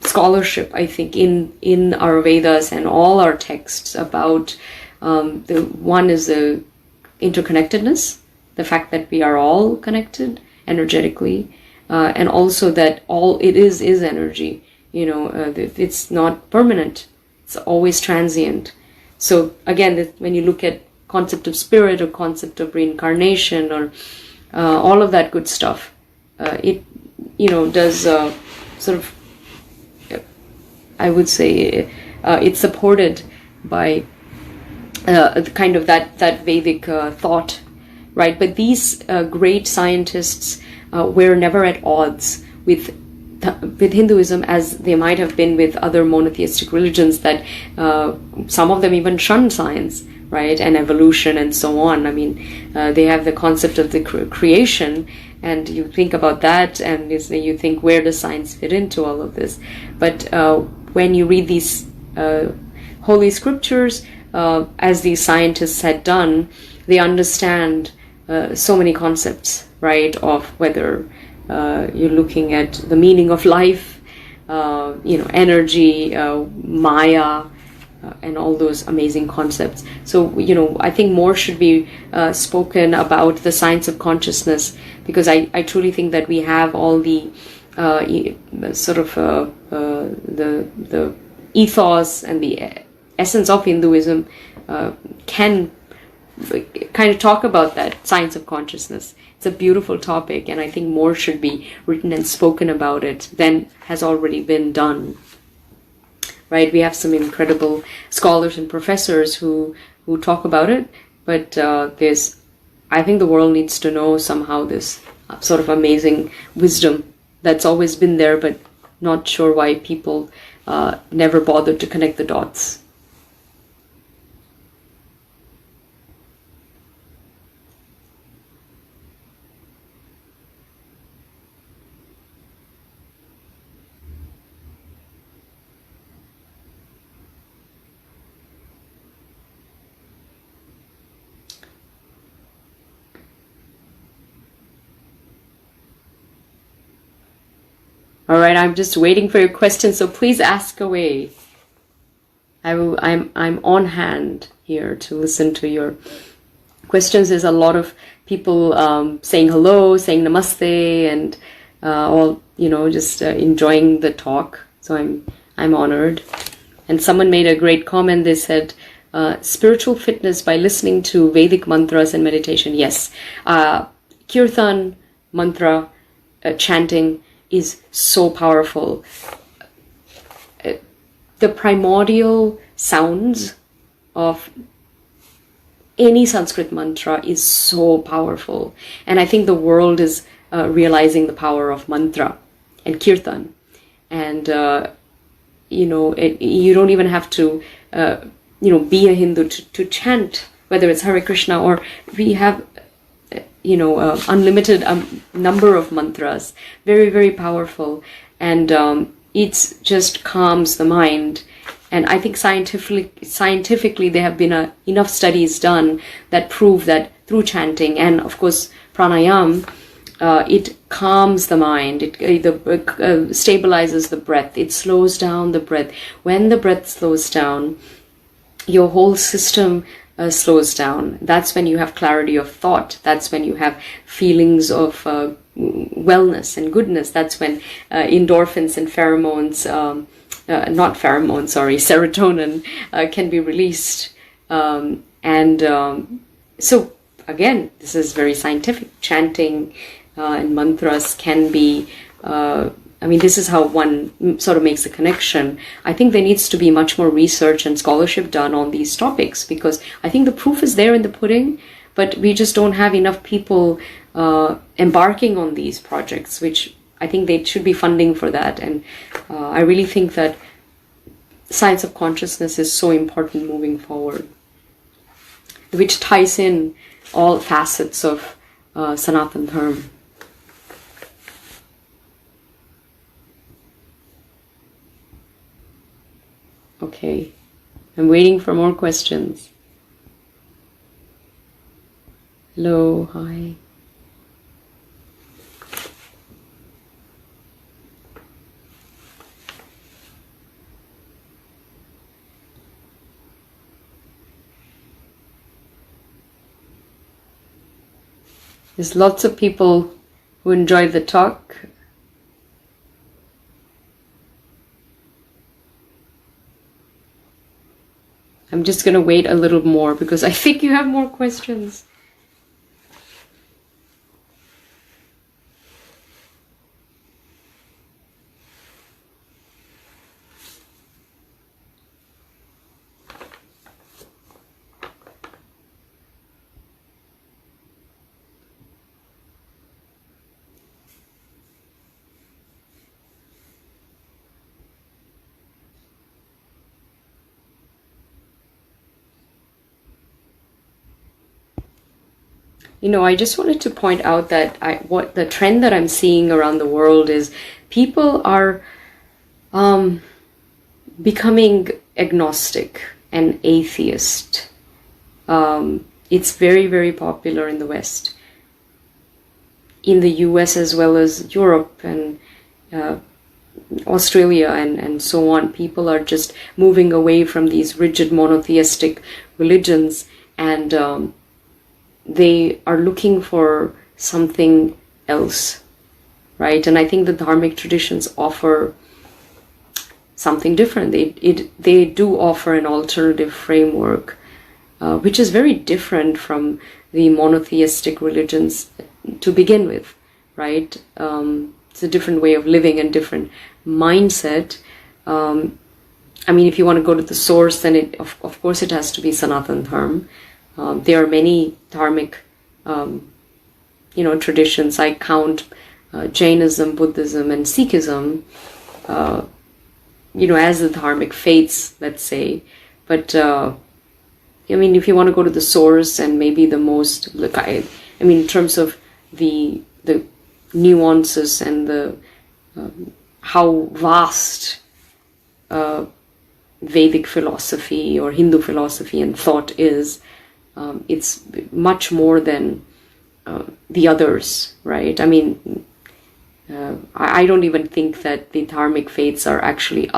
B: scholarship, I think, in our Vedas and all our texts about one is the interconnectedness, the fact that we are all connected energetically, and also that all it is energy. It's not permanent; it's always transient. So again, when you look at concept of spirit or concept of reincarnation or all of that good stuff, it does sort of, I would say, it's supported by kind of that Vedic thought, right? But these great scientists were never at odds with Hinduism as they might have been with other monotheistic religions that some of them even shun science, right, and evolution and so on. I mean, they have the concept of the creation, and you think about that and you think, where does science fit into all of this? But when you read these holy scriptures, as these scientists had done, they understand so many concepts, right, of whether you're looking at the meaning of life, energy, Maya, and all those amazing concepts. So, I think more should be spoken about the science of consciousness, because I truly think that we have all the sort of the ethos and the essence of Hinduism can kind of talk about that science of consciousness. It's a beautiful topic, and I think more should be written and spoken about it than has already been done. Right? We have some incredible scholars and professors who talk about it, but I think the world needs to know somehow this sort of amazing wisdom that's always been there, but not sure why people never bothered to connect the dots. All right, I'm just waiting for your questions, so please ask away. I'm on hand here to listen to your questions. There's a lot of people saying hello, saying namaste, and all just enjoying the talk. So I'm honored. And someone made a great comment. They said, spiritual fitness by listening to Vedic mantras and meditation. Yes, kirtan, mantra, chanting is so powerful. The primordial sounds of any Sanskrit mantra is so powerful. And I think the world is realizing the power of mantra and kirtan. And, you don't even have to, be a Hindu to chant, whether it's Hare Krishna, or we have unlimited number of mantras, very, very powerful, and it just calms the mind. And I think scientifically there have been enough studies done that prove that through chanting and, of course, pranayam, it calms the mind, it stabilizes the breath, it slows down the breath. When the breath slows down, your whole system slows down. That's when you have clarity of thought. That's when you have feelings of wellness and goodness. That's when endorphins and serotonin can be released. And So again, this is very scientific. Chanting and mantras can be, this is how one sort of makes a connection. I think there needs to be much more research and scholarship done on these topics, because I think the proof is there in the pudding, but we just don't have enough people embarking on these projects, which I think they should be funding for that. And I really think that science of consciousness is so important moving forward, which ties in all facets of Sanatan Dharma. Okay, I'm waiting for more questions. Hello, hi. There's lots of people who enjoyed the talk. I'm just going to wait a little more because I think you have more questions. I just wanted to point out that what the trend that I'm seeing around the world is people are becoming agnostic and atheist. It's very, very popular in the West, in the US as well as Europe and Australia and so on. People are just moving away from these rigid monotheistic religions, and they are looking for something else, right? And I think the dharmic traditions offer something different. They do offer an alternative framework, which is very different from the monotheistic religions to begin with, right? It's a different way of living and different mindset. If you want to go to the source, then of course it has to be Sanatan Dharma. There are many dharmic, traditions. I count Jainism, Buddhism, and Sikhism, as the dharmic faiths, let's say. But if you want to go to the source and maybe the most, in terms of the nuances and the how vast Vedic philosophy or Hindu philosophy and thought is. It's much more than the others, right? I don't even think that the dharmic faiths are actually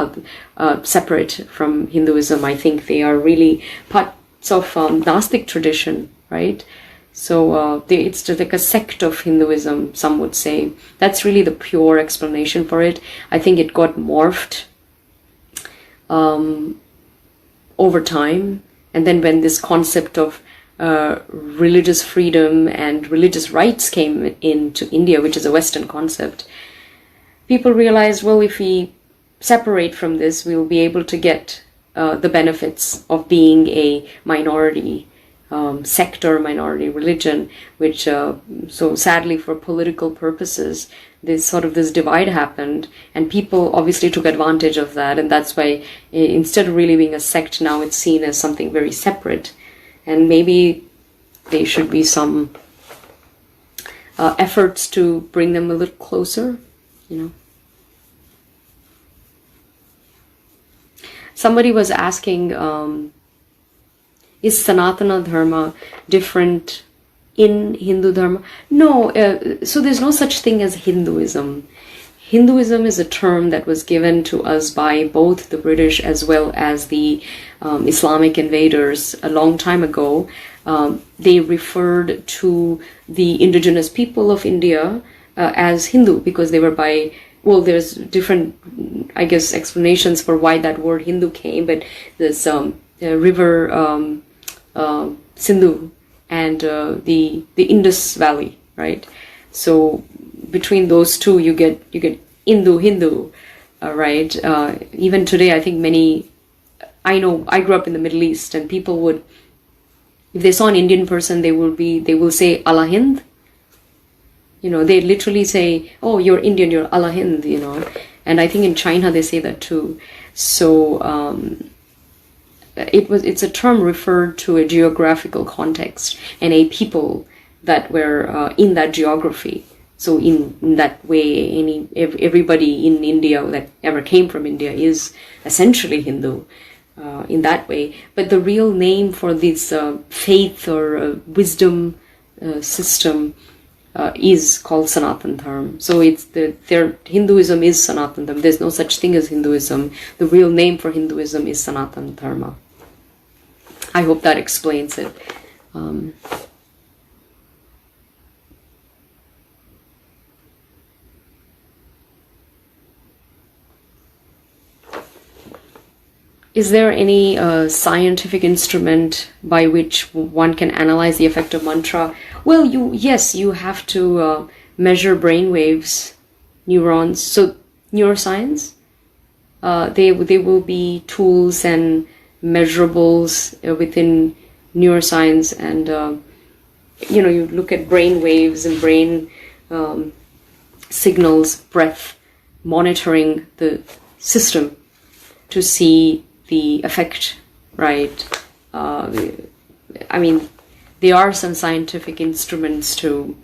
B: separate from Hinduism. I think they are really parts of Gnostic tradition, right? So it's just like a sect of Hinduism, some would say. That's really the pure explanation for it. I think it got morphed over time. And then when this concept of religious freedom and religious rights came into India, which is a Western concept, people realized, well, if we separate from this, we'll be able to get the benefits of being a minority sect or minority religion, which so sadly for political purposes, this divide happened, and people obviously took advantage of that, and that's why instead of really being a sect, now it's seen as something very separate. And maybe there should be some efforts to bring them a little closer, Somebody was asking, is Sanatana Dharma different in Hindu Dharma? No, so there's no such thing as Hinduism. Hinduism is a term that was given to us by both the British as well as the Islamic invaders a long time ago. They referred to the indigenous people of India as Hindu because they were there's different, explanations for why that word Hindu came, but there's river Sindhu and the Indus Valley, right? So between those two, you get Hindu, right? Even today, I think I know I grew up in the Middle East, and people would, if they saw an Indian person, they will say Allah Hind. They literally say, "Oh, you're Indian, you're Allah Hind," And I think in China they say that too. So it's a term referred to a geographical context and a people that were in that geography. So in that way, everybody in India that ever came from India is essentially Hindu. In that way, but the real name for this faith or wisdom system is called Sanatan Dharma. So their Hinduism is Sanatan Dharma. There's no such thing as Hinduism. The real name for Hinduism is Sanatan Dharma. I hope that explains it. Is there any scientific instrument by which one can analyze the effect of mantra? Well, yes, you have to measure brain waves, neurons. So neuroscience, they will be tools and measurables within neuroscience, and you look at brain waves and brain signals, breath, monitoring the system to see the effect, right? I mean, there are some scientific instruments to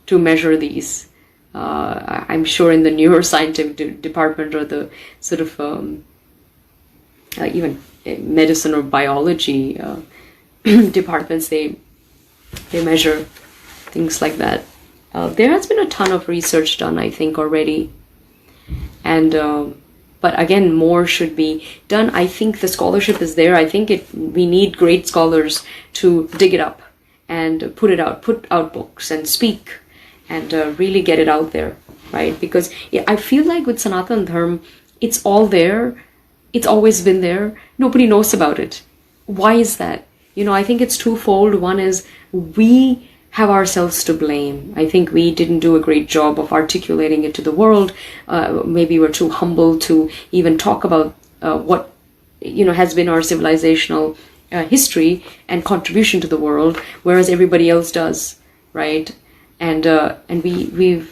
B: measure these. I'm sure in the neuroscientific department or the sort of even medicine or biology departments, they measure things like that. There has been a ton of research done, I think, already, and but again, more should be done. I think the scholarship is there. I think we need great scholars to dig it up and put out books and speak and really get it out there, right? Because I feel like with Sanatan Dharma, it's all there. It's always been there. Nobody knows about it. Why is that? I think it's twofold. One is we have ourselves to blame. I think we didn't do a great job of articulating it to the world. Maybe we're too humble to even talk about what has been our civilizational history and contribution to the world, whereas everybody else does, right? And we've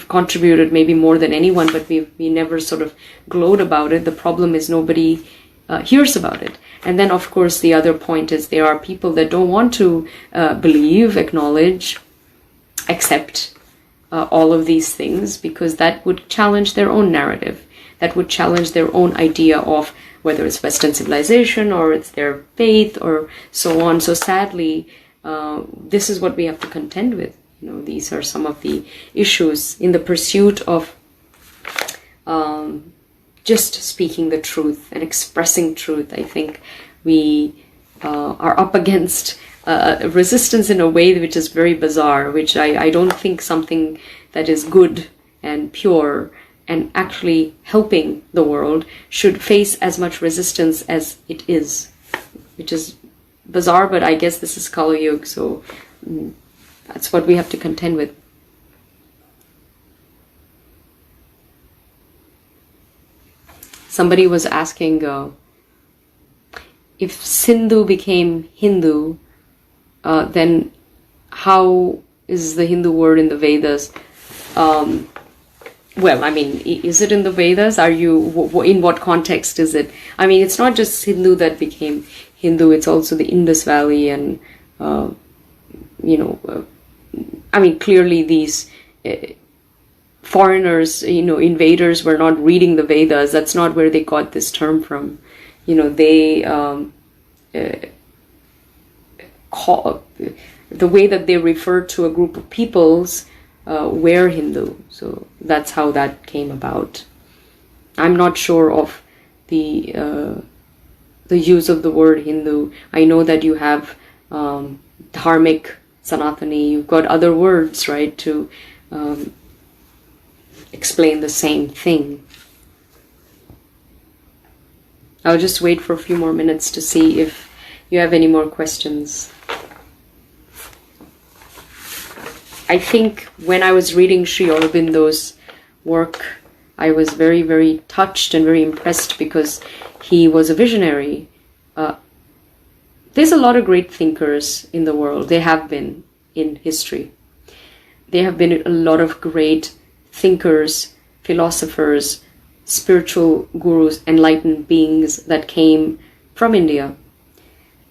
B: contributed maybe more than anyone, but we never sort of glowed about it. The problem is nobody hears about it. And then, of course, the other point is there are people that don't want to believe, acknowledge, accept all of these things, because that would challenge their own narrative. That would challenge their own idea of whether it's Western civilization or it's their faith or so on. So sadly, this is what we have to contend with. These are some of the issues in the pursuit of just speaking the truth and expressing truth. I think we are up against resistance in a way which is very bizarre, which I don't think something that is good and pure and actually helping the world should face as much resistance as it is, which is bizarre, but I guess this is Kali Yuga, so that's what we have to contend with. Somebody was asking if Sindhu became Hindu, then how is the Hindu word in the Vedas? Well, I mean, is it in the Vedas? In what context is it? I mean, it's not just Hindu that became Hindu, it's also the Indus Valley and, I mean, clearly these foreigners, invaders were not reading the Vedas. That's not where they got this term from. They call the way that they refer to a group of peoples were Hindu. So that's how that came about. I'm not sure of the use of the word Hindu. I know that you have dharmic, Sanatani. You've got other words, right, to explain the same thing. I'll just wait for a few more minutes to see if you have any more questions. I think when I was reading Sri Aurobindo's work, I was very, very touched and very impressed because he was a visionary. There's a lot of great thinkers in the world. There have been in history. There have been a lot of great thinkers, philosophers, spiritual gurus, enlightened beings that came from India.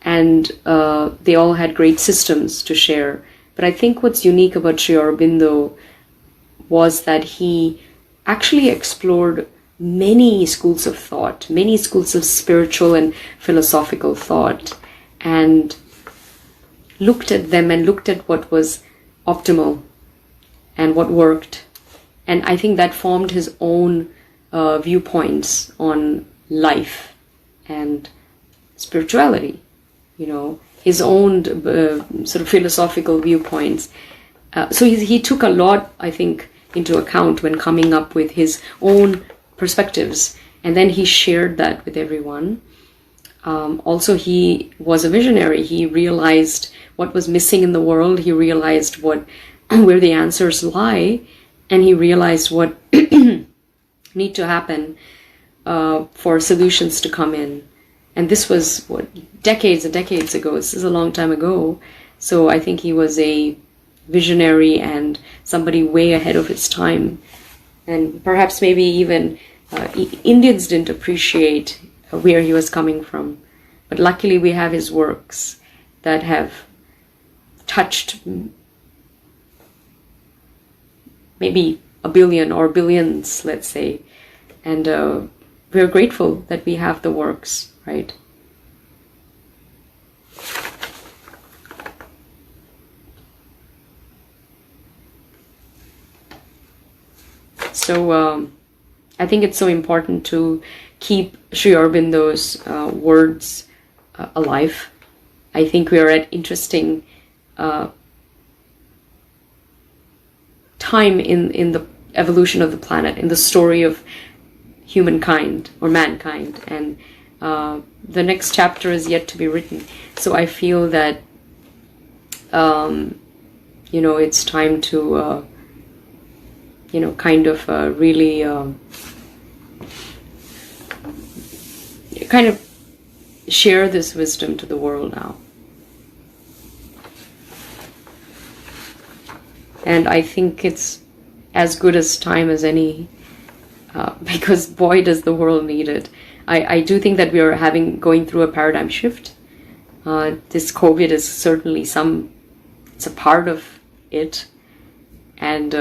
B: And they all had great systems to share. But I think what's unique about Sri Aurobindo was that he actually explored many schools of thought, many schools of spiritual and philosophical thought, and looked at them and looked at what was optimal and what worked. And I think that formed his own viewpoints on life and spirituality, his own sort of philosophical viewpoints. So he took a lot, I think, into account when coming up with his own perspectives, and then he shared that with everyone. Also, he was a visionary. He realized what was missing in the world. He realized where the answers lie, and he realized what need to happen for solutions to come in. And this was decades and decades ago. This is a long time ago. So I think he was a visionary and somebody way ahead of his time. And perhaps maybe even Indians didn't appreciate where he was coming from. But luckily we have his works that have touched maybe a billion or billions, let's say. And we're grateful that we have the works, right? So I think it's so important to keep Sri Aurobindo's words alive. I think we are at interesting time in the evolution of the planet, in the story of humankind or mankind, and the next chapter is yet to be written. So I feel that it's time to really kind of share this wisdom to the world now. And I think it's as good as time as any, because boy does the world need it. I do think that we are going through a paradigm shift. This COVID is certainly it's a part of it. And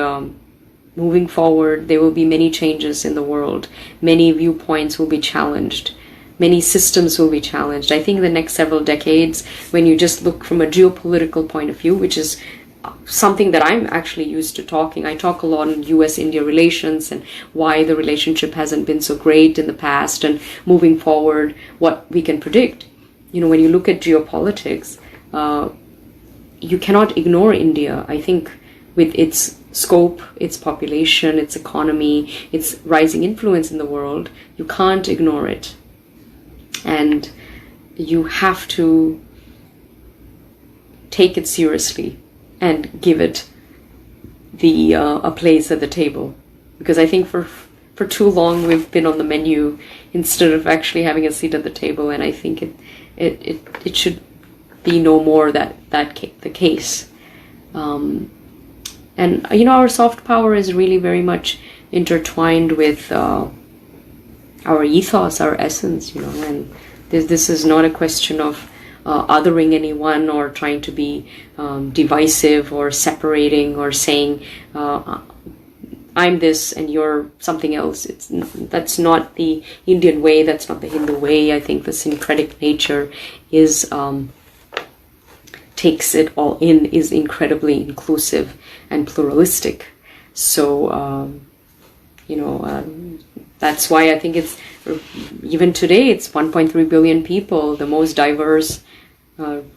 B: moving forward, there will be many changes in the world. Many viewpoints will be challenged. Many systems will be challenged. I think the next several decades, when you just look from a geopolitical point of view, which is something that I'm actually used to talking. I talk a lot on US-India relations and why the relationship hasn't been so great in the past, and moving forward, what we can predict. When you look at geopolitics, you cannot ignore India. I think with its scope, its population, its economy, its rising influence in the world, you can't ignore it. And you have to take it seriously and give it a place at the table, because I think for too long we've been on the menu instead of actually having a seat at the table, and I think it should be no more the case. And our soft power is really very much intertwined with our ethos, our essence, and this is not a question of othering anyone or trying to be divisive or separating or saying I'm this and you're something else. That's not the Indian way. That's not the Hindu way. I think the syncretic nature takes it all in, is incredibly inclusive and pluralistic. So that's why I think it's, even today, it's 1.3 billion people, the most diverse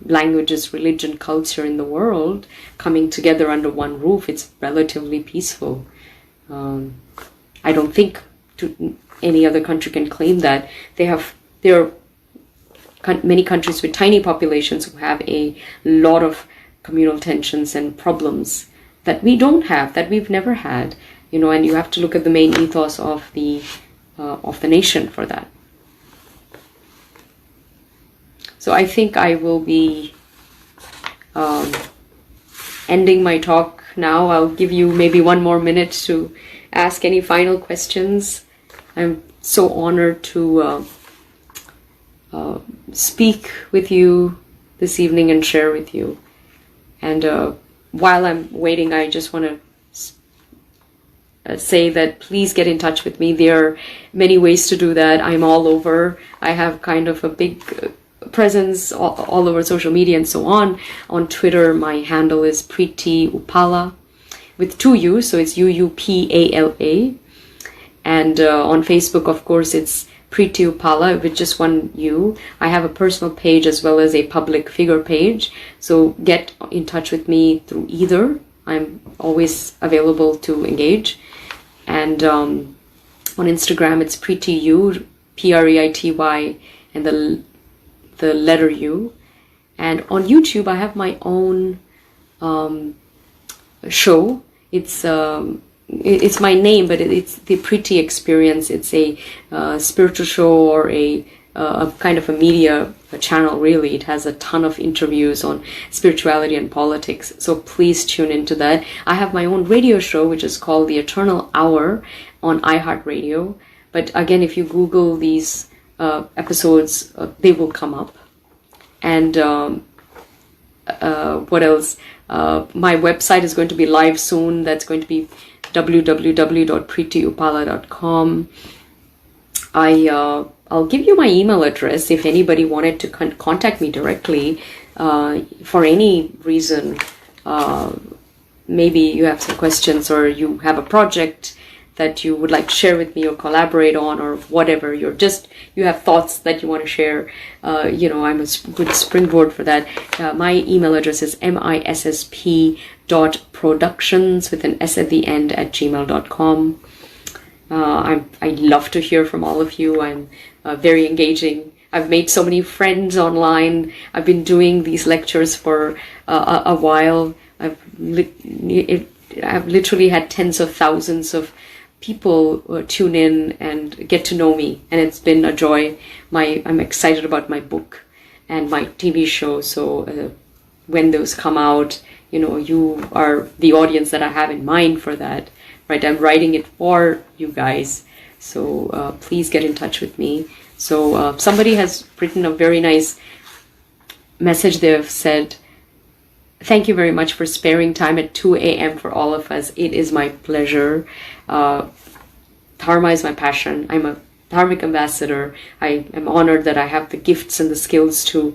B: languages, religion, culture in the world, coming together under one roof. It's relatively peaceful. I don't think any other country can claim that. There are many countries with tiny populations who have a lot of communal tensions and problems. that we don't have, that we've never had, and you have to look at the main ethos of the nation for that. So I think I will be ending my talk now. I'll give you maybe 1 more minute to ask any final questions. I'm so honored to speak with you this evening and share with you. And while I'm waiting, I just want to say that please get in touch with me. There are many ways to do that. I'm all over. I have kind of a big presence all over social media and so on. On Twitter, my handle is Preity Upala with 2 U's, so it's Uupala. And on Facebook, of course, it's Preity Upala with just 1 U. I have a personal page as well as a public figure page. So get in touch with me through either. I'm always available to engage. And on Instagram, it's Preity U, Preity, and the letter U. And on YouTube, I have my own show. It's my name, but it's the Preity Experience. It's a spiritual show or a kind of a media channel, really. It has a ton of interviews on spirituality and politics. So please tune into that. I have my own radio show, which is called The Eternal Hour on iHeartRadio. But again, if you Google these episodes, they will come up. And what else? My website is going to be live soon. That's going to be www.preetyupala.com. I'll give you my email address if anybody wanted to contact me directly for any reason. Maybe you have some questions or you have a project that you would like to share with me or collaborate on or whatever. You have thoughts that you want to share. I'm a good springboard for that. My email address is missp.productions with an S at the end @gmail.com. I'd love to hear from all of you. I'm very engaging. I've made so many friends online. I've been doing these lectures for a while. I've literally had tens of thousands of people tune in and get to know me, and it's been a joy. I'm excited about my book and my TV show. So when those come out, you are the audience that I have in mind for that. Right, I'm writing it for you guys, so please get in touch with me. So somebody has written a very nice message. They've said, "Thank you very much for sparing time at 2 a.m. for all of us. It is my pleasure. Dharma is my passion. I'm a Dharmic ambassador. I am honored that I have the gifts and the skills to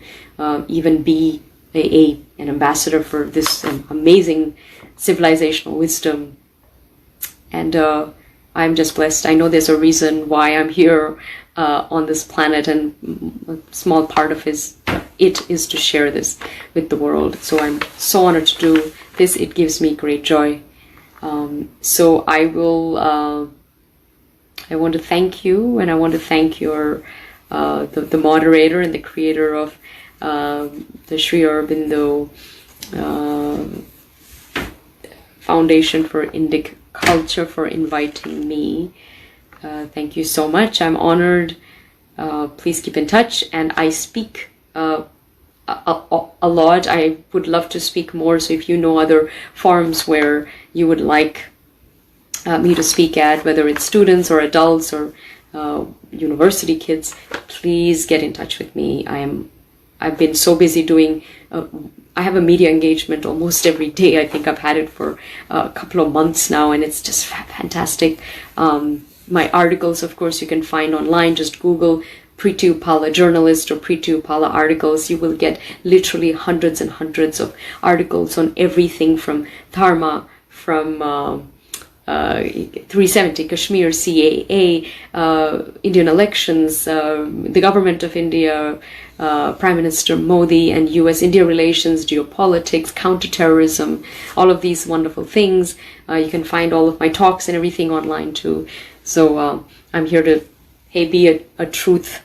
B: even be an ambassador for this amazing civilizational wisdom. And I'm just blessed. I know there's a reason why I'm here on this planet, and a small part of it is to share this with the world. So I'm so honored to do this. It gives me great joy. So I want to thank you, and I want to thank your the moderator and the creator of the Sri Aurobindo Foundation for Indic Culture for inviting me. Thank you so much. I'm honored. Please keep in touch. And I speak a lot. I would love to speak more. So if you know other forums where you would like me to speak at, whether it's students or adults or university kids, please get in touch with me. I've been so busy doing I have a media engagement almost every day. I think I've had it for a couple of months now, and it's just fantastic. My articles, of course, you can find online. Just Google Preity Upala journalist or Preity Upala articles. You will get literally hundreds and hundreds of articles on everything from Dharma, from 370, Kashmir, CAA, Indian elections, the government of India, Prime Minister Modi and US-India relations, geopolitics, counterterrorism, all of these wonderful things. You can find all of my talks and everything online too. So I'm here to be a truth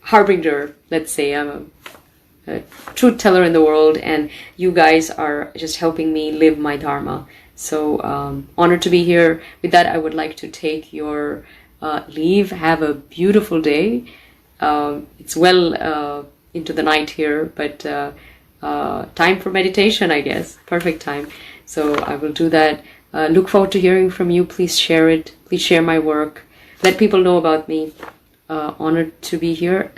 B: harbinger, let's say. I'm truth teller in the world, and you guys are just helping me live my dharma. So honored to be here. With that, I would like to take your leave. Have a beautiful day. It's well into the night here, but time for meditation, I guess. Perfect time. So I will do that. Look forward to hearing from you. Please share it. Please share my work. Let people know about me. Honored to be here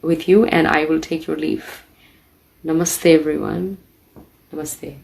B: with you, and I will take your leave. Namaste, everyone. Namaste.